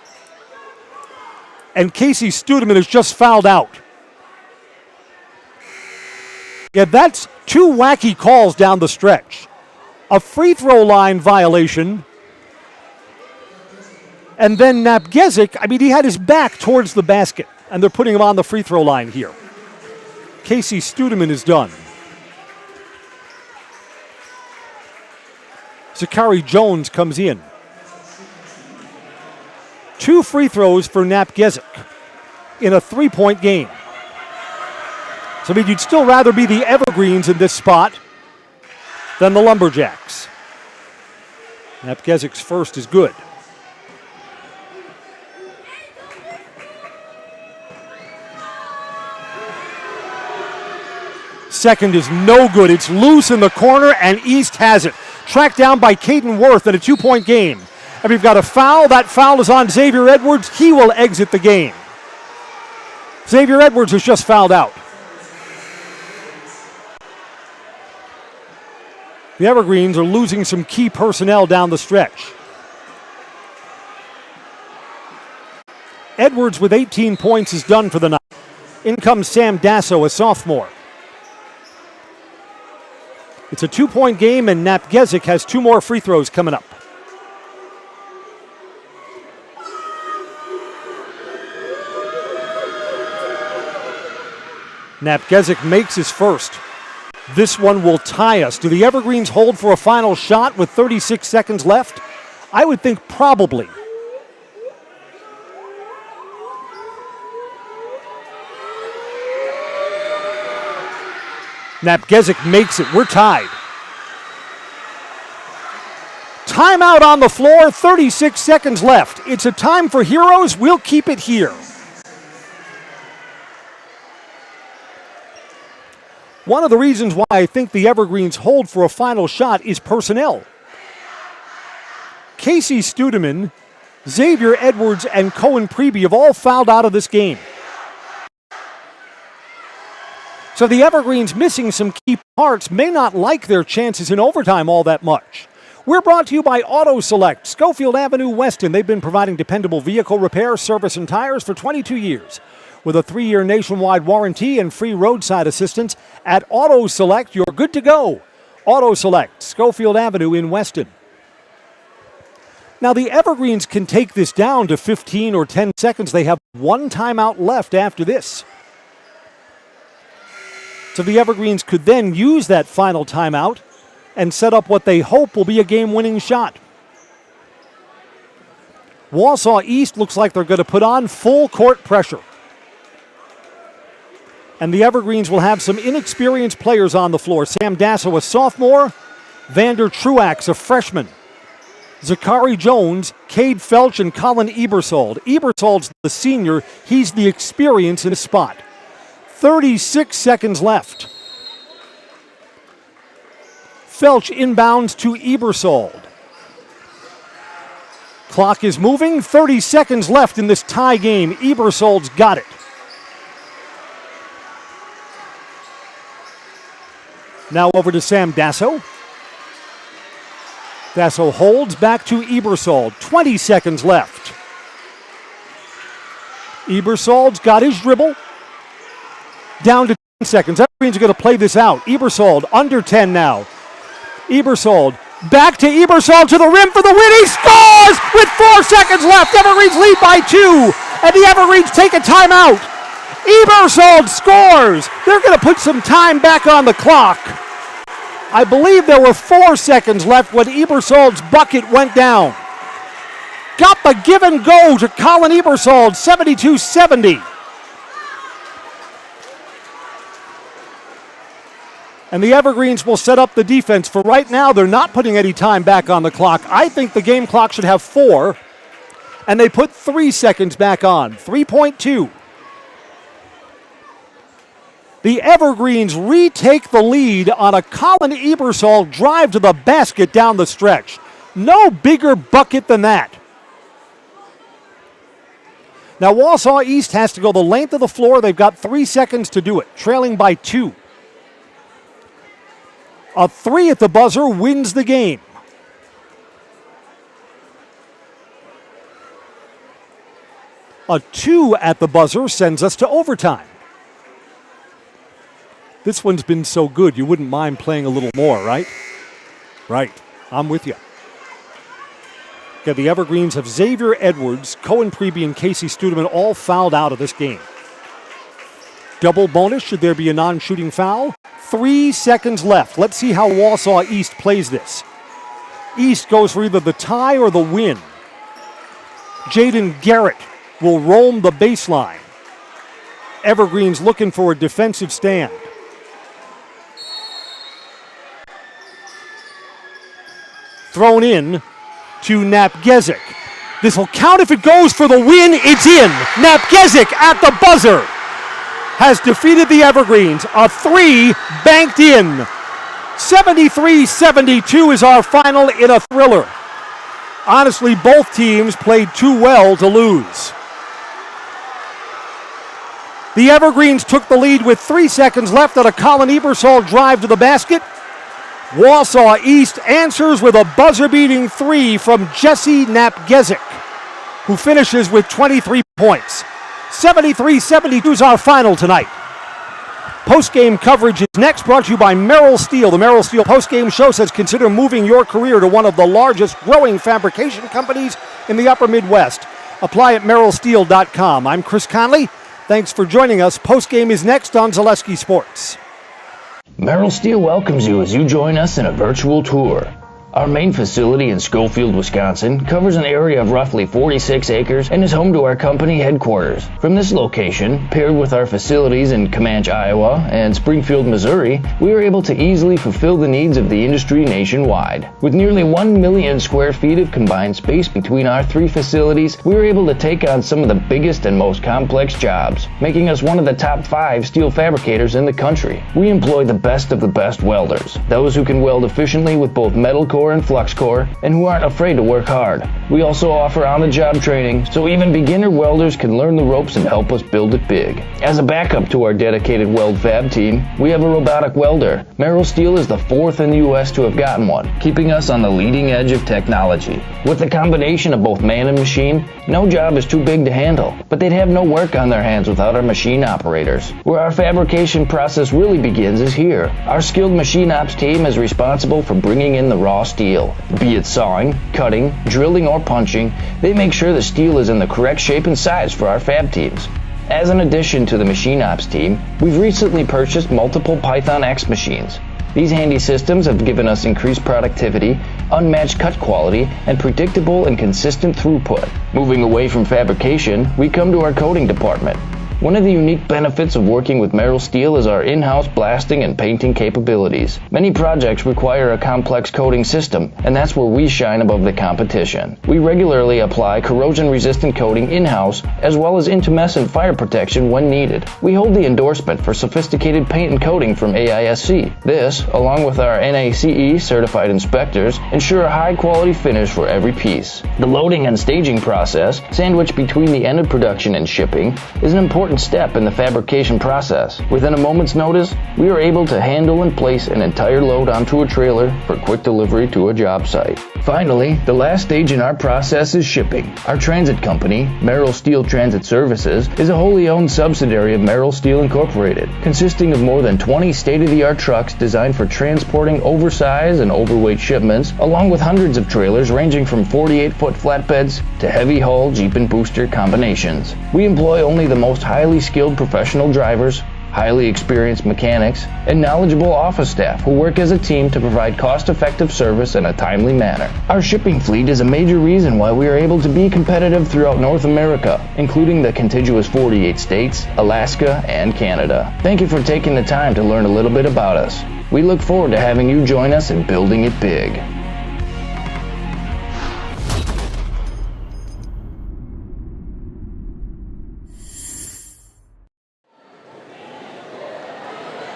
And Casey Studeman is just fouled out. Yeah, that's two wacky calls down the stretch. A free throw line violation. And then Napgezik, I mean, he had his back towards the basket, and they're putting him on the free throw line here. Casey Studeman is done. Zachary Jones comes in. 2 free throws for Napgezik in a 3-point game. So, I mean, you'd still rather be the Evergreens in this spot than the Lumberjacks. Napgezik's first is good. Second is no good. It's loose in the corner, and East has it. Tracked down by Caden Worth in a 2-point game. And we've got a foul. That foul is on Xavier Edwards. He will exit the game. Xavier Edwards has just fouled out. The Evergreens are losing some key personnel down the stretch. Edwards with 18 points is done for the night. In comes Sam Dasso, a sophomore. It's a 2-point game, and Napgezik has 2 more free throws coming up. Napgezik makes his first. This one will tie us. Do the Evergreens hold for a final shot with 36 seconds left? I would think probably. Napgezik makes it. We're tied. Timeout on the floor, 36 seconds left. It's a time for heroes. We'll keep it here. One of the reasons why I think the Evergreens hold for a final shot is personnel. Casey Studeman, Xavier Edwards, and Cohen Preby have all fouled out of this game. So the Evergreens missing some key parts may not like their chances in overtime all that much. We're brought to you by Auto Select, Schofield Avenue, Weston. They've been providing dependable vehicle repair, service, and tires for 22 years. With a 3-year nationwide warranty and free roadside assistance, at Auto Select, you're good to go. Auto Select, Schofield Avenue in Weston. Now the Evergreens can take this down to 15 or 10 seconds. They have 1 timeout left after this. So the Evergreens could then use that final timeout and set up what they hope will be a game-winning shot. Wausau East looks like they're going to put on full court pressure. And the Evergreens will have some inexperienced players on the floor. Sam Dasso, a sophomore. Vander Truax, a freshman. Zachary Jones, Cade Felch, and Colin Ebersold. Ebersold's the senior. He's the experience in the spot. 36 seconds left. Felch inbounds to Ebersold. Clock is moving. 30 seconds left in this tie game. Ebersold's got it. Now over to Sam Dasso. Dasso holds back to Ebersold. 20 seconds left. Ebersold's got his dribble. Down to 10 seconds. Evergreens are going to play this out. Ebersold under 10 now. Ebersold back to Ebersold to the rim for the win. He scores with 4 seconds left. Evergreens lead by 2. And the Evergreens take a timeout. Ebersold scores. They're going to put some time back on the clock. I believe there were 4 seconds left when Ebersold's bucket went down. Got the give and go to Colin Ebersold, 72-70. And the Evergreens will set up the defense. For right now, they're not putting any time back on the clock. I think the game clock should have 4, and they put 3 seconds back on, 3.2. The Evergreens retake the lead on a Colin Ebersold drive to the basket down the stretch. No bigger bucket than that. Now Wausau East has to go the length of the floor. They've got 3 seconds to do it, trailing by 2. A 3 at the buzzer wins the game. A 2 at the buzzer sends us to overtime. This one's been so good, you wouldn't mind playing a little more, right? Right. I'm with you. Okay, the Evergreens have Xavier Edwards, Cohen Preby, and Casey Studeman all fouled out of this game. Double bonus should there be a non-shooting foul. 3 seconds left. Let's see how Wausau East plays this. East goes for either the tie or the win. Jaden Garrett will roam the baseline. Evergreens looking for a defensive stand. Thrown in to Napgezik. This will count if it goes for the win. It's in. Napgezik at the buzzer has defeated the Evergreens. A 3 banked in. 73-72 is our final in a thriller. Honestly, both teams played too well to lose. The Evergreens took the lead with 3 seconds left on a Colin Ebersol drive to the basket. Wausau East answers with a buzzer-beating 3 from Jesse Napgezik, who finishes with 23 points. 73-72 is our final tonight. Postgame coverage is next, brought to you by Merrill Steel. The Merrill Steel postgame show says consider moving your career to one of the largest growing fabrication companies in the upper Midwest. Apply at merrillsteel.com. I'm Chris Conley. Thanks for joining us. Postgame is next on Zaleski Sports. Merrill Steel welcomes you as you join us in a virtual tour. Our main facility in Schofield, Wisconsin covers an area of roughly 46 acres and is home to our company headquarters. From this location, paired with our facilities in Comanche, Iowa and Springfield, Missouri, we are able to easily fulfill the needs of the industry nationwide. With nearly 1 million square feet of combined space between our 3 facilities, we are able to take on some of the biggest and most complex jobs, making us one of the top 5 steel fabricators in the country. We employ the best of the best welders, those who can weld efficiently with both metal core and flux core, and who aren't afraid to work hard. We also offer on-the-job training, so even beginner welders can learn the ropes and help us build it big. As a backup to our dedicated weld fab team, we have a robotic welder. Merrill Steel is the 4th in the U.S. to have gotten one, keeping us on the leading edge of technology. With the combination of both man and machine, no job is too big to handle, but they'd have no work on their hands without our machine operators. Where our fabrication process really begins is here. Our skilled machine ops team is responsible for bringing in the raw steel. Be it sawing, cutting, drilling, or punching, they make sure the steel is in the correct shape and size for our fab teams. As an addition to the machine ops team, we've recently purchased multiple Python X machines. These handy systems have given us increased productivity, unmatched cut quality, and predictable and consistent throughput. Moving away from fabrication, we come to our coating department. One of the unique benefits of working with Merrill Steel is our in-house blasting and painting capabilities. Many projects require a complex coating system, and that's where we shine above the competition. We regularly apply corrosion-resistant coating in-house, as well as intumescent fire protection when needed. We hold the endorsement for sophisticated paint and coating from AISC. This, along with our NACE certified inspectors, ensure a high-quality finish for every piece. The loading and staging process, sandwiched between the end of production and shipping, is an important step in the fabrication process. Within a moment's notice, we are able to handle and place an entire load onto a trailer for quick delivery to a job site. Finally, the last stage in our process is shipping. Our transit company, Merrill Steel Transit Services, is a wholly owned subsidiary of Merrill Steel Incorporated, consisting of more than 20 state-of-the-art trucks designed for transporting oversized and overweight shipments, along with hundreds of trailers ranging from 48-foot flatbeds to heavy-haul Jeep and booster combinations. We employ only the most highly skilled professional drivers, highly experienced mechanics, and knowledgeable office staff who work as a team to provide cost-effective service in a timely manner. Our shipping fleet is a major reason why we are able to be competitive throughout North America, including the contiguous 48 states, Alaska, and Canada. Thank you for taking the time to learn a little bit about us. We look forward to having you join us in building it big.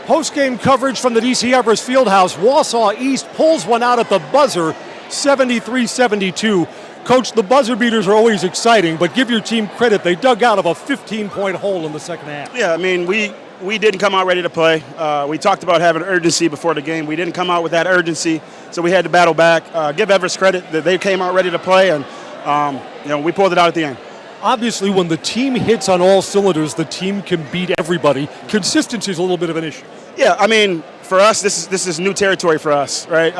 Post-game coverage from the DC Everest Fieldhouse. Wausau East pulls one out at the buzzer, 73-72. Coach, the buzzer beaters are always exciting, but give your team credit. They dug out of a 15-point hole in the second half. Yeah, I mean, we didn't come out ready to play. We talked about having urgency before the game. We didn't come out with that urgency, so we had to battle back. Give Everest credit that they came out ready to play, and we pulled it out at the end. Obviously, when the team hits on all cylinders, the team can beat everybody. Consistency is a little bit of an issue. Yeah, I mean, for us, this is new territory for us, right?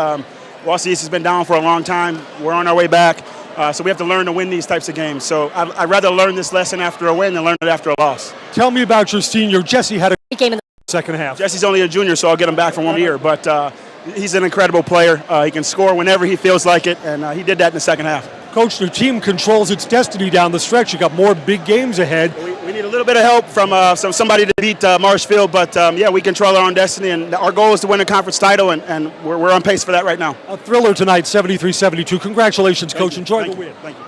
Wausau East has been down for a long time. We're on our way back, so we have to learn to win these types of games. So I'd rather learn this lesson after a win than learn it after a loss. Tell me about your senior. Jesse had a great game in the second half. Jesse's only a junior, so I'll get him back for 1 year, but he's an incredible player. He can score whenever he feels like it, and he did that in the second half. Coach, your team controls its destiny down the stretch. You got more big games ahead. We need a little bit of help from somebody to beat Marshfield, but yeah, we control our own destiny, and our goal is to win a conference title, and we're on pace for that right now. A thriller tonight, 73-72. Congratulations, Coach. Enjoy the win. Thank you.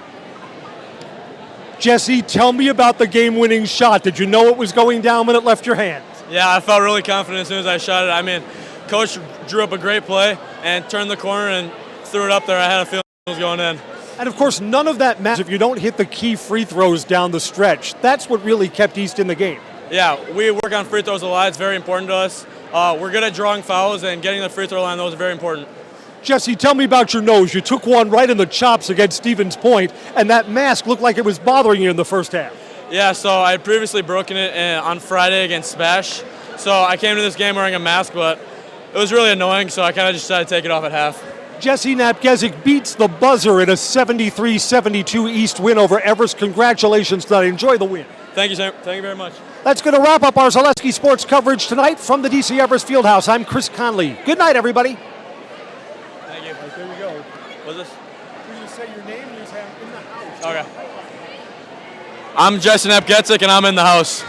Jesse, tell me about the game-winning shot. Did you know it was going down when it left your hands? Yeah, I felt really confident as soon as I shot it. I mean, Coach drew up a great play and turned the corner and threw it up there. I had a feeling it was going in. And, of course, none of that matters if you don't hit the key free throws down the stretch. That's what really kept East in the game. Yeah, we work on free throws a lot. It's very important to us. We're good at drawing fouls, and getting the free throw line, those are very important. Jesse, tell me about your nose. You took one right in the chops against Stevens Point, and that mask looked like it was bothering you in the first half. Yeah, so I had previously broken it on Friday against Spash. So I came to this game wearing a mask, but it was really annoying, so I kind of just decided to take it off at half. Jesse Napgezik beats the buzzer in a 73-72 East win over Everest. Congratulations tonight. Enjoy the win. Thank you, Sam. Thank you very much. That's going to wrap up our Zaleski Sports coverage tonight from the DC Everest Fieldhouse. I'm Chris Conley. Good night, everybody. Thank you. Right, there you go. What's this? Will you say your name? You have in the house. Okay. I'm Jesse Napgezik, and I'm in the house.